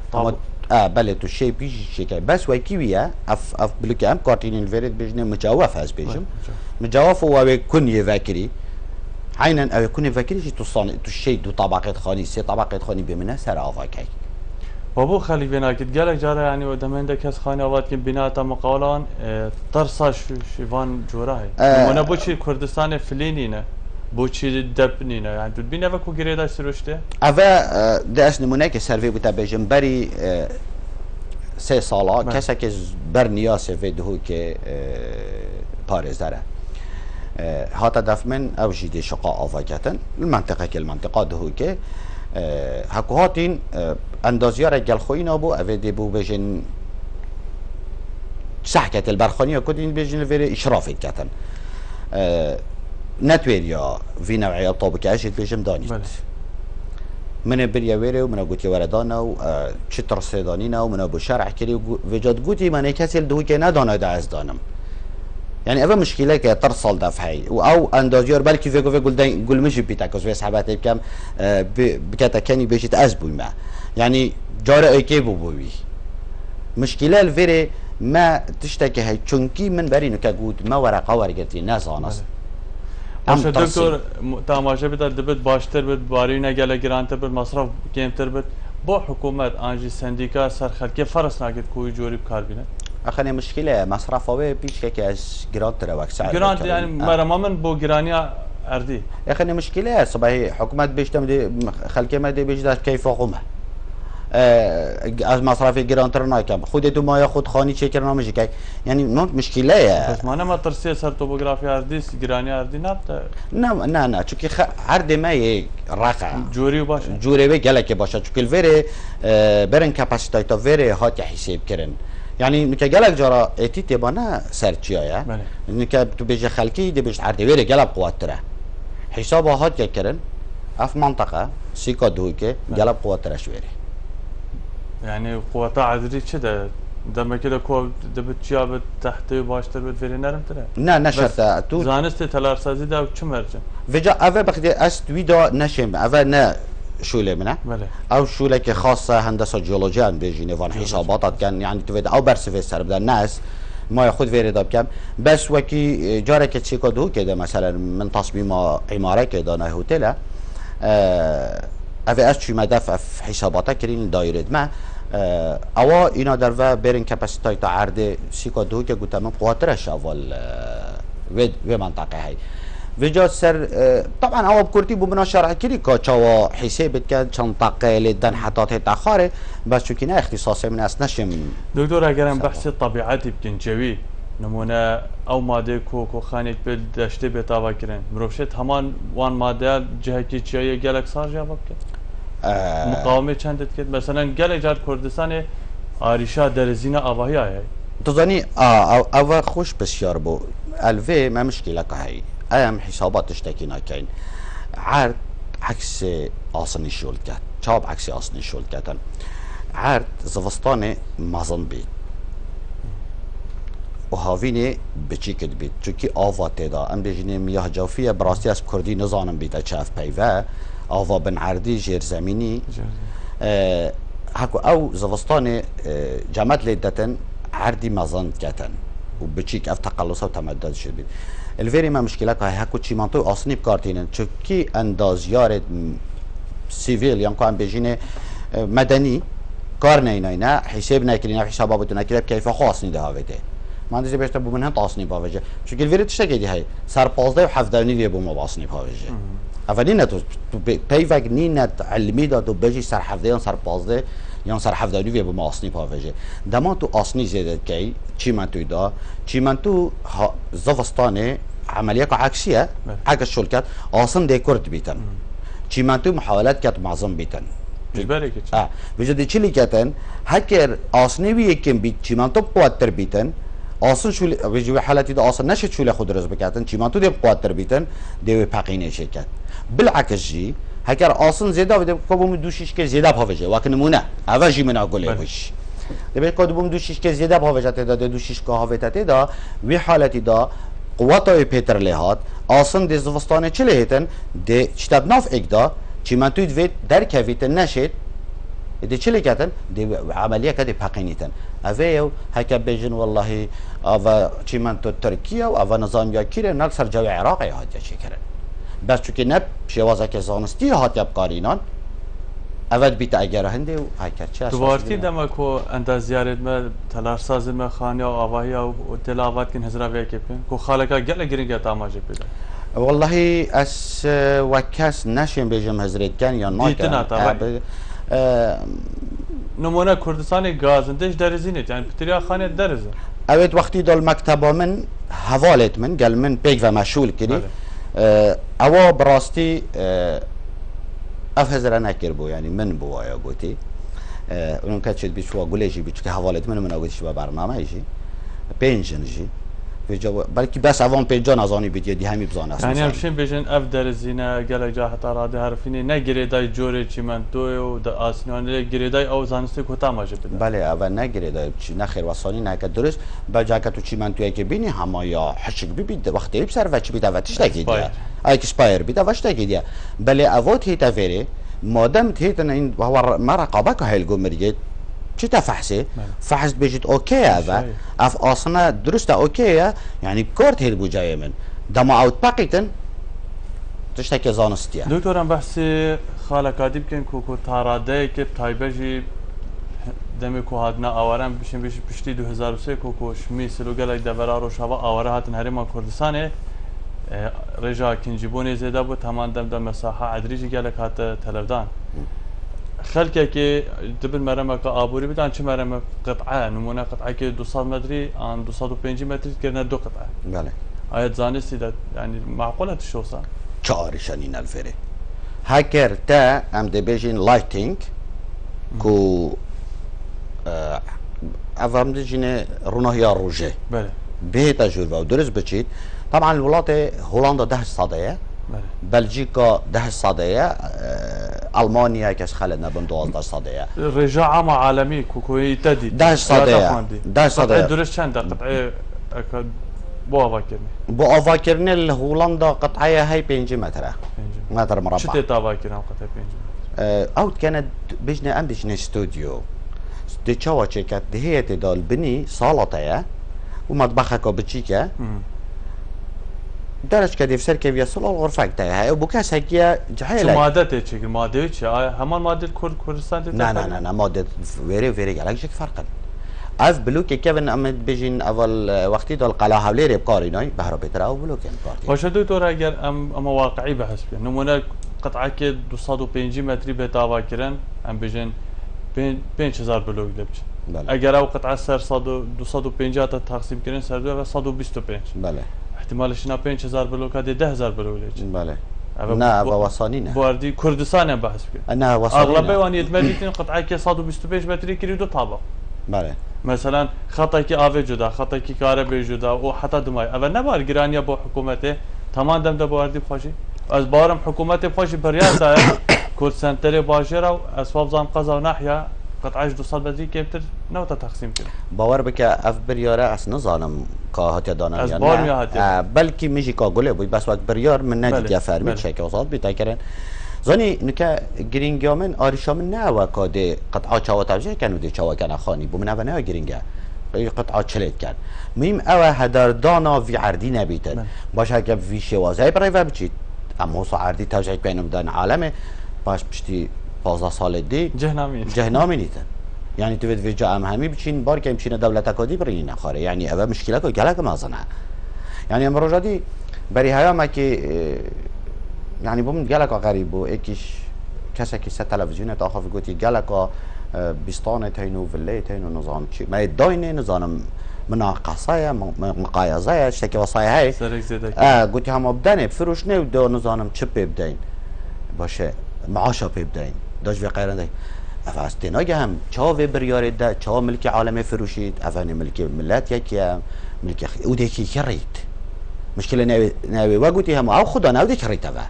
بله تو شی پیش شکای بس وی کیویه اف بلوکی ام کارتینین ورد بجنه مجاوف هست بیشم مجاوف و اوی کنی وکری عینا اوی کنی وکری چی تو شی دو طبقات خانی سه طبقات خانی بمنه سر آواکی بابو خلي بيناكد قالك جارة يعني ودمين ده كاس خاني أوقات كن بناء مقاولان ترصا شيفان جوراهي وانا بوشي كردستان فلينينا بوشي دبنينا يعني تبين أفا كو قريدا سروشته أفا ده أس نمونه که سروی بوده بجن بری 3 سالا کسا که بر نیاس ویدهو که پارز داره هاتا دفمن او جيدي شقاء آفاكتن المنطقة كالمنطقة دهو که هكو هاتين اندازيار جلخوين ابو افيدي بو بجن سحكة البرخانية كودين بجن فيري اشراف كاتن نتويريا في نوعية طابق اجد بجم دانيت من بريا ويري ومن قوتي وردانا و چتر سيدانينا ومن ابو شرع كري وجد قوتي من كسل دهو كي ندانا دا از دانم يعني أبا مشكلة كي ترصل دفعي أو أندازيار بلكي فيكو قول مجي بيتاكوز في سحباتي بكام بكاتا كاني بيجي تأزبوي ما يعني جارة ايكيبو بوي مشكلة الفيري ما تشتكي هاي چونكي من برينو كاقود ما ورقة ورقتي ناس آناس باشه دکتر تماشا بده دبت باشتر بد بارینه گله گرانتر بد مصرف کمتر بد با حکومت آنجی سندیکا سر خلک فرض نکرد کوی جوری کار بینه اخني مشكله مصرفه بيش كاس جرانت ترى سعر جرانت يعني مرة من بو جرانيا اردي اخني مشكله صباحي حكومه بيشتم خلك ما دي بيجداش كيف قومه از مصرف گرانتر ناکم خودتو ما یاخد خانی چکر نامجی که یعنی مشکله بس ما ما ترسیه سر توپوگرافی اردی گرانی اردی نبته نه چونکه عرض ما یک رقم جوری باشه جوری به گله که باشه چونکه الوره برن کپاسیته تا وره هات حساب کردن يعني نكا جالك جرا اتيتي بانا سرچيايا نكا تو بيجي خلكي دي بيش عردي ويري جلب قوات ترى حسابها هات كرن اف منطقه سيكا دوكي جلب قوات ترى شويري يعني قوات عذري كده دم كده كو دبت جاب تحت باشتر بت فيري نرم ترى نا نشرت تو زانست تلارسازي دا چه مرجع فيجا افا بخدي است ويدا نشم افا نا شوله منه بله او شوله که خاصه هندسه جیولوژیان بيجي نيفان حسابات كان يعني تفيد او برسفيسر بدل الناس ما ياخذ فيريدا بكم بس وكي جارك تشيكو دو كده مثلا من تصميم عماره كده انا هوتيلا افي اس شي مدافع في حساباتك كرين دايرد ما او اینا در و برین کپاسیته تا عرض سیکا دو که گوتم قواترش اول و منطقه هاي وجا سر طبعا او بكرتي بمنا شرع كري كاچوا حساب كان چنطقه لدن حتات تاخره بس چونكي نه اختصاصي من اسنشم دكتور اگرم بحث طبيعتي بكن جوي نمونه او ماده كوكو خانيت بل دشته بتاوا كرن مروشت همان وان ماده جهكي چيا گلك سار جواب كد مقاومه چندت كد مثلا گل جار كردستان آریشا درزینه آواهی آیه تظني او خوش بسيار بو الفي ما مشكله كهي ايام حسابات تشتكينا كاين عرض عكس آسنی شول کرد چاب عکسی آسنی شول کردن عرض زوستان مازن بید و هاوینه بچی کد بید چونکی آوا تدا ام بجنه میاه جوفیه براستی از کردی نزانم بید اچاف پیوه آوا بن عردی جیر زمینی هکو او زوستان جامعت لیدتن عردی مازن کتن و بچیک اف تقلصه و تمدد شد بید الفيري ما مشكلة كاي هكو تشي منطو أصني بكارتين تشكي أندازيار سيفيل يعني كان بيجينا مدني كارنينا حسابنا كلينا حساباتنا كده كيف خاصني ده هاويته ما عندي بيشتا بو منها تصني باوجه شكل الفيري تشتكي دي هاي صار بازده وحفداني دي بو ما باصني باوجه أفنينا تو بيفك نينا علمي ده تو بيجي صار حفدان صار بازده يعني صار حفداني دي بو ما أصني باوجه دما تو أصني زيادة كاي چی من توی دا چی من تو زوستانه عملیه که عکسیه عکس شل کرد آسان دیکورد بیتن چی من تو محاولت کرد معظم بیتن مجبره که وجودی چی لیکتن هکر آسانی بی یکم بیت چی من تو قوتر بیتن آسان شول وجوی حالتی دا آسان نشد شول خود رز بکردن چی من تو دیو قوتر بیتن دیو پقینه شکت بالعکس جی هکر آسان زیاده و دیو کبوم دوشیش که زیاده بهاوجه وقت نمونه اوجی من اقوله وش دبی کدوم دوشیش که زیاده بهاوجه داده دوشیش که هاویته دا وی حالتی دا قوتای پیتر لهات آسان دی زوستانه چه لهتن دی چتاب ناف اگدا چی من توی دوید در کویتن نشد دی چه لکتن دی عملیه که دی پقینیتن اوه هکا بیجن والله اوه چی من تو ترکیه و اوه نظام یا کیره نال سر جوی عراقی هات یا چی کرن بس چونکه نب شوازه که زانستی هات یا بقارینان اول بیت اگر هنده و هکر چه تو وارتی دم کو انداز زیارت ما تلاش ساز ما خانه و آواهی و تلاوت کن هزار وی کپن کو خالقا گل گرینگ تاماجه پیدا والله اس وکاس نشیم بیجم هزارت کن یا نه نمونه کردستان گازندش درزینه یعنی پتریا خانه درزه اوید وقتی دال مکتبا من حوالت من گل من پیگ و مشغول کردی اوا براستی اف هزار نکر بو یعنی من بو آیا گوتی اون که چید بیشوا گلیجی بیش که حوالت من آگوتیش با برنامه ایشی پنجنجی بلکه بس اوان پنجان از آنی بیت یدی همی بزانه است یعنی همشین بیشن اف درزینه گله جا حتی راده حرفینه نه گریدای جوری چی من دوی و د آسیانه گریدای او زانستی کتا ماجه بده بله اول نه گریدای چی نه خیر وسانی نه که درست با جا که تو چی من توی که بینی همه یا حشک ببید وقتی بسر و چی بیده و تشتا گیدیا ایک اسپایر بیده و شتا گیدیا بله اوات هیتا فیره مادام تهیتن این هو ما رقابه که هیل گمریه چی تفحصه فحص بيجت اوكي هذا اف اصلا درست اوكي يعني كورت هيل بو جاي من دما اوت باقيتن تشتكي زانستيا دكتورم بحث خالق اديب كن كوكو تاراده که تایبجی دم کو هادنا اوارم بشین پشتی 2003 کوکو شمی سلوگل دورا رو شوا اواره هاتن هرما کردستانه رجا کنجبون زیده بود تمام دم مساحه ادریجی گلک هات تلفدان خلکه که دبل مرمه که آبوری بدن چه مرمه قطعه نمونه قطعه که 200 متری آن 205 متری کرده دو قطعه بله آیت زانستی ده یعنی معقوله تشوسا چارشانین الفری هاکر تا ام دی بیجین لایتینگ کو افهم دیجینه روناهیا روجه بله به تجربه و درست بچید طبعا الولايات هولندا 10 صاديه بلجيكا 10 صاديه المانيا كاس خالدنا بن 12 صاديه رجاء عام عالمي كوكو يتدي 10 صاديه 10 صاديه درس چند قطعه بو افاكرني بو افاكرني هولندا قطعه هي 5 متر مربع شتي تافاكرن قطعه 5 اوت كانت بجنا ام بجنا استوديو دي تشوا تشيكات دي هي تدال بني صالتها ومطبخها كوبتشيكا درش كده في سركه بيصل الغرفه تاعها وبكاس هيك جحيله ماده تشكل ماده همان ماده كردستان لا ماده فيري على شك فرقا اف بلوك كيفن امد بيجين اول وقتي دول قلا حولي بقاريناي بهرو بترا او بلوك بارتي واش دكتور اگر ام واقعي بحسب نمونه قطعه که 205 متری به دعوا کردن ام بيجن 5000 بلوک لبچ اگر او قطعه سر 250 تا تقسیم کردن سر 125 بله احتمالش نه 5000 بلوک ده 10000 بلوک لبچ بله نه وصاني نه بوردي كردستان بحث انا وصاني اغلبيه وان يتمدين قطعه كي 125 متر كيلو دو طابق بله مثلا خطا كي افي جدا خطا كي كهرباء جدا وحتى دماي اول نبار جرانيا بو حكومته تمام دم ده بوردي خوشي از بارم حكومت خوشي برياسه كل سنتري باجرة وأسباب زان قزا وناحية قطعة 200 بدري كيبتر نوتا تقسيم كده باور بك اف برياره اس نظانم كاهات دانم از بار میاد بلکه میجی کا گله بوی بس وقت بریار من ندید یا فرمی چه که وسط بیتا کردن زانی نکه گرینگامن آریشامن نه و کاده قطعه چاوا توجه کنه دی چاوا کنه خانی بو من نه گرینگه قطعه چلت کن میم او هدر دانا وی عردی نبیتن باشه که وی شوازه برای و بچید اما سو عردی توجه کنم دان عالمه باش پشتی 15 سال دی جهنمی نیتن يعني تبد في جاء مهمي بتشين بارك يمشينا دولة كودي برينا خاري يعني أبا مشكلة كو جالك ما زنا يعني امروز دي بري هيا ما كي يعني بوم جالك غريب وإكيش كسا كي تلفزيون تأخذ قوتي جالك بستانة تينو فيلي تينو نظام شيء ما يداينه نظام مناقصة مقايضة شتى وصايا هاي قلت هم أبداني بفروش نه ودو نظام شب بيبدين باشه معاشا بيبدين داش في قيران افاستیناگه هم چاو بریارید ده چاو ملک عالم فروشید افانی ملک ملت یکی ملک او دیکی کرید مشکل نوی و گویی هم او خدا نودی کرید اوه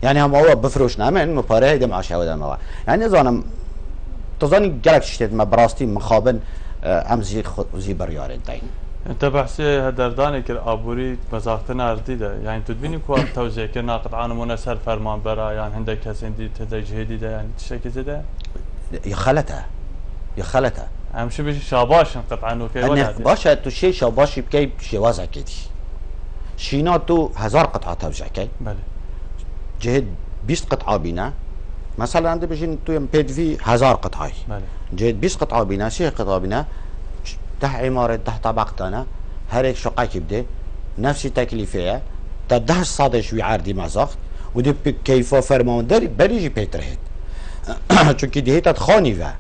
یعنی هم او بفروش نمن مپاره دم عاشق ودم اوه یعنی زانم تزانی گلک شتید ما براستی مخابن امزی زی بریارید دین انت بحثي هدرداني كر ابوري مزاقتنا ارديده يعني تدبيني كو توزيع كنا قطعان منسر فرمان برا يعني عندك كاسين دي تدجهدي ده يعني تشكي زده يا خالته هم شو بيش شاباش قطعان وكي ولا باشه تو شي شاباش بكي شي وازع كدي شينا تو 1000 قطعه توزيع كي بله جهد 20 قطعه بينا مثلا عندي بيجين تو يم بيد في 1000 قطعه بله جهد 20 قطعه بينا 6 قطعه بينا تحت عمارة تحت طبقتنا هر یک شقة كبده نفس تكلفة تدهش صادش ويعردي مزاخت ودي كيفا فرمان داري بريجي بيترهد چونكي دي هيتا تخاني فا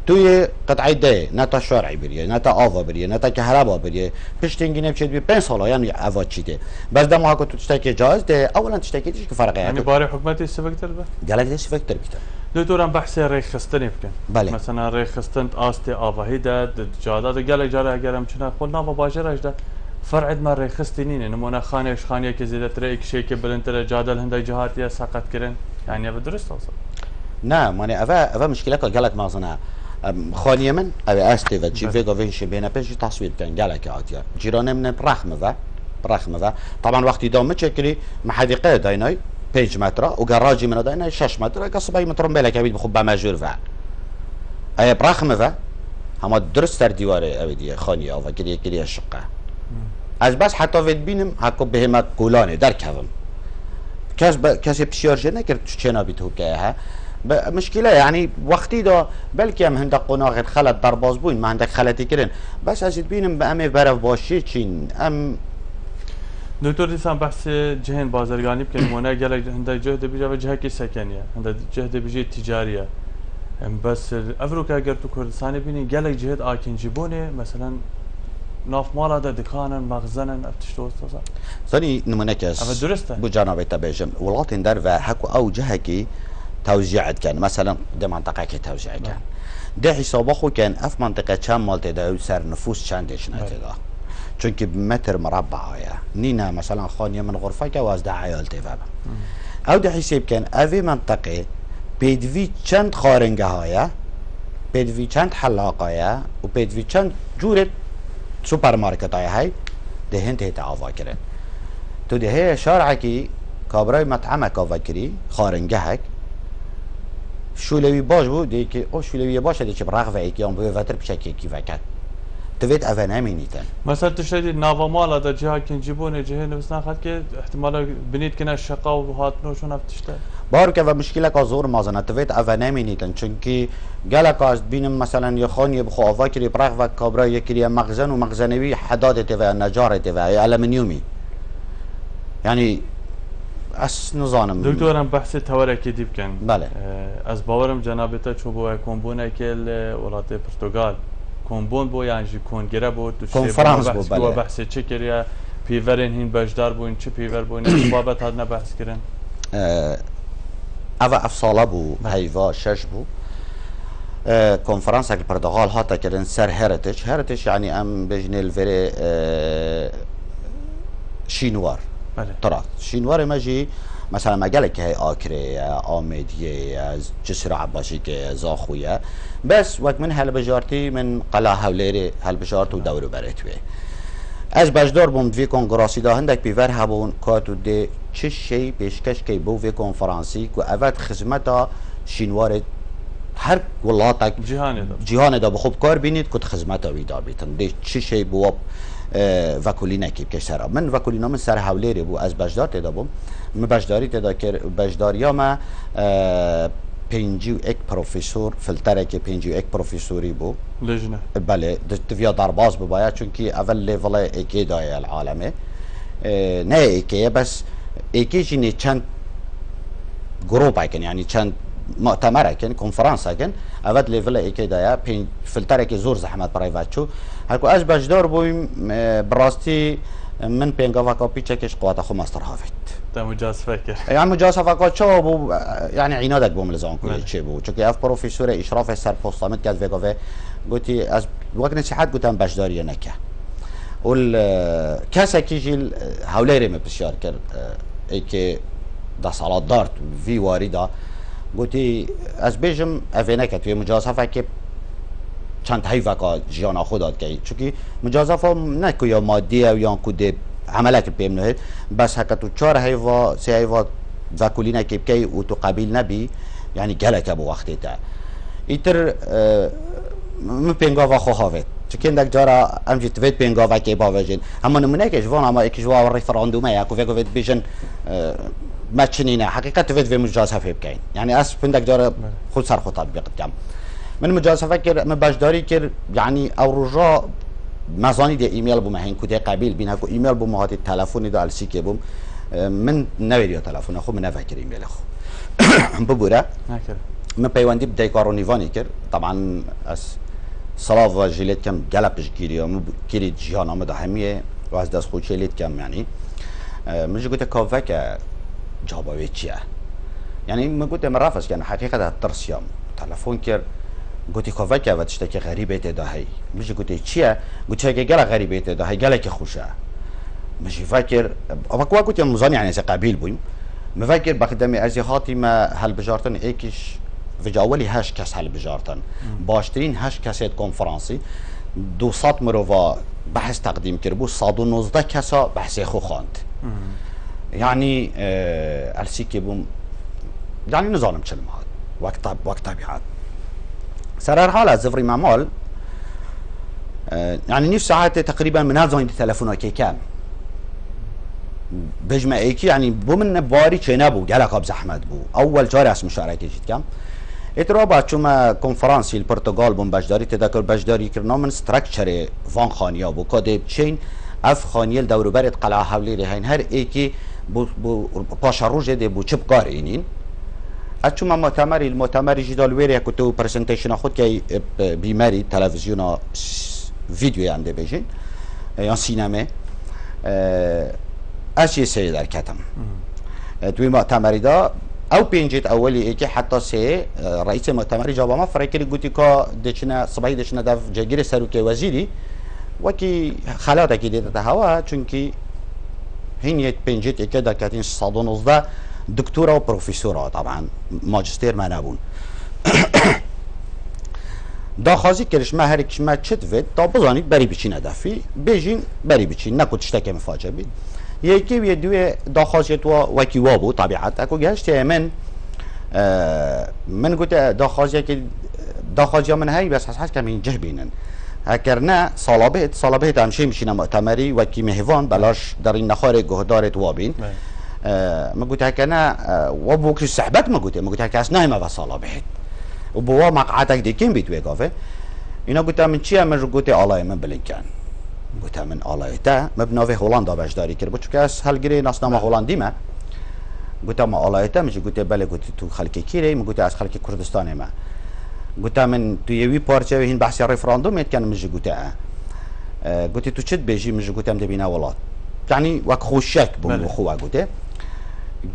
توي قطعه ده نتا شارعي بريه نتا آوا بريه نتا كهربا بريه پشتنگي نبشد بي 5 سالا يعني عواد چيده بس دمو هاكو تو تشتكي جاز ده اولا تشتكي ديش كفرقه يعني باري حكومتي استفكتر به قالك دي استفكتر بيتا دكتورم بحثي ريخستني بكن بله مثلا ريخستنت آستي آواهيدا جادات قالك جارة اگرم چنا قلنا بباجرش ده فرعد ما ريخستنين نمونا خانيش خانيه كزيدة تريك شيء كبلنتر جادل هندا جهاتيا ساقط كرن يعني ابا درست اوصل نعم يعني افا مشكلة قالك ما صنع خانية من أبي أستي و جي فيجا فينش بينا بيش تصوير كان جالك عادية جيرانه من برخمة و طبعا وقتی دام چکری محدقه داینای 5 متر و گاراژی من داینای 6 متر قصبای متر بلا کبید بخوب ماجور و ای برخمه و هم درست در دیواره ابدی خانیه و کلی شقه از بس حتی ود بینم حکو بهمت گولانه در کوم کسی بسیارجه نکرد چنا بیتو که ها مشكلة يعني وقتي دا بلكي هم هندق قناغ خلط در باز بوين ما عندك خلطي كرن بس ازيد بينم بأمي برف باشي چين دكتور ديسان بحث جهن بازرگاني بكن مونا قالك هندا جهد بيجا وجهه كي سكنية هندا جهد بيجي تجارية بس افروكا اگر تو كردستاني بيني قالك جهد آكين جيبوني مثلا ناف مالا دا دكانا مخزنا افتشتو استاذا ثاني نمونكس بو جانبي تبيجم ولاتن در و حكو او جهكي توزيع كان مثلا ده منطقه كي توزيع كان ده حساب خو كان اف منطقه كم مالته ده سر نفوس چندش نتدا چونكي بمتر مربع يا نينا مثلا خانيه من غرفه كه واز ده عيال تفهم او ده حساب كان اوي منطقه بيدوي چند خارنگه هايا بيدوي چند حلاقه يا و بيدوي چند جوره سوبر ماركت هاي ده هنت تعاوا كرن تو ده هي شارعكي كابراي مطعمه كافكري خارنگه هك شولوی باش بود دیگه او شولوی باشه دیگه برق و ایکیام به وتر بشکل کی وکت تویت اول نمینیتن مثلا تشدي ناوا مالا دا جهه كنجيبون جهه نفسنا خد که احتمال بنيت كنا الشقه وهاتنو شو نفتشته بارك و مشكله کا زور مازنه تویت اول نمینیتن چونکی گلک از بینم مثلا یه خانی بخو آواکری برق و کابرا یکی مخزن و مخزنوی حدادت و نجارت و المنیومی يعني اس نظانم دكتورم بحث توركي دي بكن بله از باورم جنابته چو بو كومبونه كل ولات برتغال كومبون بو يعني جي كونغرا بو كونفرنس بو بله بحث چكريا بيورين هين بجدار بو چه بيور بو نه بابت هادنا بحث كرن اوا افصاله بو هيوا شش بو كونفرنس البرتغال هاتا كرن سر هيرتج يعني ام بجنيل فيري شينوار بله طرات شينوار ماجي مثلا مجال که هی آکره آمدیه از جسر عباسی که زاخویه بس وقت من هلبجارتی من قلعه هولیر هلبجارت و دور برتوه از بجدار بوم دوی کنگراسی دا هندک بیور هبون کاتو ده چه شی پیشکش که بو وی کنفرانسی که اول خدمت شینوار هر ولایت جهان دا بخوب کار بینید که خدمت ویدا بیتن ده چه شی بو وکولینا کی بکشتر من وکولینا من سر حولیری بو از بجدار تدا بوم من بجداری تدا کر بجداریا ما 51 پروفسور فلتره که 51 پروفسوری بو لجنه بله تفیا درباز بباید چون که اول لیول ایکی دای العالمه نه ایکی بس ایکی جینی چند گروپ هکن یعنی چند مؤتمر هکن کنفرانس هکن اول لیول ایکی دای فلتره که زور زحمت پرایوت چو هرکو از بجدار بویم براستی من پینگاوا کاپی چکش قوات خو ماستر هافت تا مجازفه کرد يعني مجازفه کا چه بو يعني عنادك بوم لزان كل شيء بو چونكي اف بروفيسور اشراف سر پوستامت قد فيغوفي قلتي از وقت نصيحت قلت ام بشداري نكه وال كاسا كيجي هوليري مبشار كر اي كي دا صالات دارت في وارده قلتي از بيجم افينك في مجازفه كي چند هیوکا جیانا خودت کی چونکی مجازفه نه که یا مادی او یا کد عملك بيمنه بس هكا تو 4 هيفا 3 هيفا ذاكولينا كيبكي وتقابل نبي يعني جالك ابو وقتها يتر من بينغافا خو هافت چكين دك جارا امجي تفيت بينغافا كي باوجين اما نمونه كيش فون اما اكجوا ريفراندوم يا كو فيكو بيجن ماتشنينا حقيقه تفيت في مجازفه بكاين يعني اس بندك جارا خود سر خطاب بقدام من مجازفه كر من باجداري كر يعني او رجا مزانی دی ایمیل بوم هین کودی قبیل بینه کو ایمیل بوم هاتی تلفنی دا السی که بوم من نویدیو تلفن خو من نفکر ایمیل خو ببوره من پیوندی بدای کارو نیوانی کرد طبعا از صلاف و جلیت کم گلپش گیری گیری جهان آمد همیه و از دست خود جلیت کم یعنی من جو گوته کافه که جوابی چیه یعنی من گوته من رافس که حقیقت ترسیام تلفن کرد قلت كوفا كافت اشتكي غريبة تداهي مش قلت تشيا قلت هيك جلا غريبة تداهي جلا كخوشة مش فاكر أبغى قلت يوم مزاني يعني قبيل بويم مفكر بقدامي أزيهاتي ما هالبجارتن إيكش في أولي هاش كاس هالبجارتن باشترين هاش كاسات كونفرنسي 200 مروفا بحث تقديم كربو صادو 19 كاسا بحث خو خاند يعني السيكي بوم يعني نظام كلمة هذا وقت طبيعات سرار حالة زفري معمول يعني نيف ساعات تقريبا من هذا التلفون كي كام بجمع ايكي يعني بومن باري چنابو جالك اب زحمت بو اول جاري اسم مشاركه جيت كام اترابا چوما کنفرانسی البرتغال بوم بجداري تذكر بجداري كرنا من ستراكشر فان خانيا بو كود تشين اف خانيل دور برد قلعه حولي هين هر ايكي بو باشا روج دي بو چپ قارينين اتشوما مؤتمري المؤتمر جدال ويري كتو برزنتيشن خود كي بيماري تلفزيون فيديو يعني بيجين يعني سينما اشي سي در كتم دوي مؤتمري دا او بينجيت اولي ايكي حتى سي رئيس المؤتمر جابا ما فريكري قلتي كا دچنا صباحي دچنا دف جاگير سروكي وزيري وكي خلاتك دي تهوا چونكي هين بينجيت ايكي دا كاتين 119 دكتورة وبروفيسورة طبعا ماجستير ما نابون دا خازي كرش ما هركش ما تشتفت دا بزاني بري بچين هدفي بيجين بري بچين نكو تشتكي مفاجأة بي يكي ويدوي دا خازيت وكي وابو طبيعت اكو جهشت من من قلت دا خازي من هاي بس حس كمين جهبينن هكرنا صلابهت همشي مشينا مؤتمري وكي مهوان بلاش در این نخار گهدارت وابين ما قلت هيك انا وابوك السحبات ما قلت هيك اسناي ما بصاله بهت وبوا مقعدك دي كين بيت وقافه انا قلت من چي من قلت الله من بلنكان قلت من الله تا مبنى هولندا بجداري كربو چكاس هلگري ناسنامه هولندي ما قلت ما الله تا مش قلت بله قلت تو خلق كيري ما قلت از خلق كردستان ما قلت من تو يوي بارچه هين بحث ريفراندوم كان مش قلت تو چت بيجي مش قلت ام دبينا ولات يعني وك خوشك بو خو قلت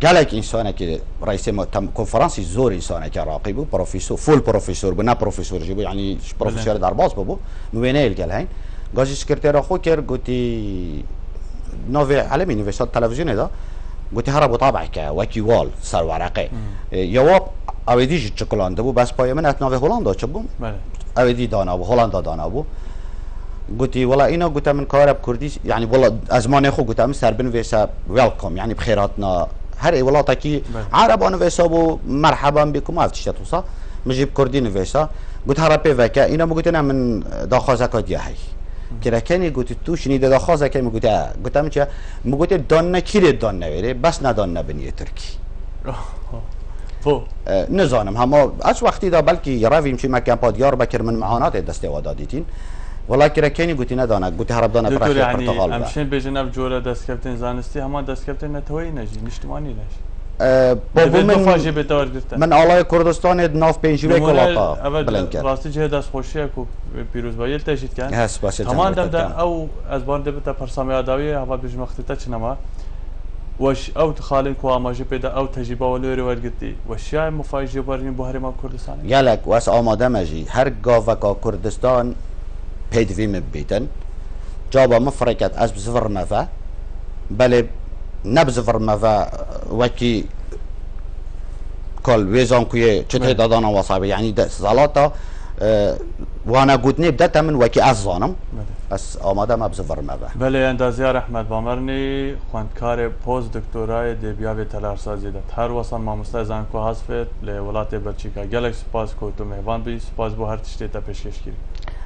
قالك انسانه که رئیس کنفرانسی زور انسانه که راقبو پروفیسور فول پروفیسور بنا پروفیسور جيبو يعني پروفیسور درباز بابو موینه الگل هين گازی سکرتر خو کر گوتی نوو علمی نوشتاد تلویزیون دا قلت هرب طابع كا وكي وال سر ورقه جواب اویدی چکلانده بو بس پای من اتناوی هولندا چه بوم اویدی دانا بو هولندا دانا بو قلتي والله انا قلت من كارب كردي يعني والله ازمان خو قلت من سربن فيسا ويلكم يعني بخيراتنا هر ولاتكي عرب انا فيسا بو مرحبا بكم عرفت ايش توصى مجيب كردين فيسا قلت هربي فكا انا قلت انا من داخازك ديا هي كده كاني قلت تو شني داخازك قلت من چه قلت دون كيري دون نويري بس ندون بني تركي فو نزانم هما از وقتی دا بلکه رویم چی مکان پادیار بکر من معانات دسته ودادیتین والله كركاني قلت ندانا قلت هرب دانا دكتور براخي يعني برتغال امشين بجنب جوره دست كابتن زانستي هما دست كابتن نتوي نجي نشتماني ليش بابو من من آلای کردستان ناف پنجوره کلاتا بلند کرد راستی جه دست خوشیه کو پیروز بایل تشید کن هست باشه تمام دم او از بان دبتا پرسامی آداوی هوا بجمختتا چنما وش او تخالن کو اماجه پیدا او تجربه ولوری ورگتی وشای مفاجئه برین بحر ما کردستان یلک واس آماده مجی هر گاوکا کردستان پیدوی مبیتن جابا مفرکت از بزفر مفا بله نبزفر مفا وکی کل ویزان کوی چته دادانا وصابه یعنی زلاتا وانا قلت نبدأ من وكي أظنم بس آماده مبزفر مبه بله اندازیار احمد بامرنی خواندکار پوز دکترای دیبیاوی تلارسازی داد هر وصل ماموسته زنکو حذفت لولات بلژیکا گلک سپاس کو تو مهمان بی سپاس بو هر تشتی تا پیشکش کردی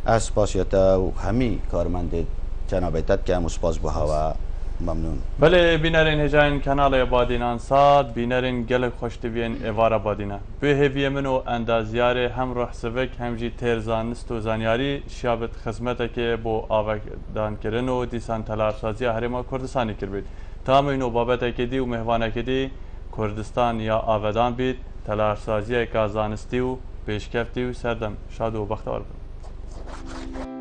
از سپاسیتا و همی کارمند جنابیتت که سپاس بو هوا ممنون بله بینرین هجاین کانال بادینان ساد بینرین گلک خوشتوین اوار بادینا به هویه منو اندازیار هم روح سوک هم جی ترزانست و زانیاری شیابت خدمت که بو آوکدان کردن و دیسان تلارسازی هرما کردستانی کرد تمام اینو بابت کدی و مهوانه کدی کردستان یا آودان بید تلارسازی کازانستی و پیشکفتی و سردم شاد و بختار بود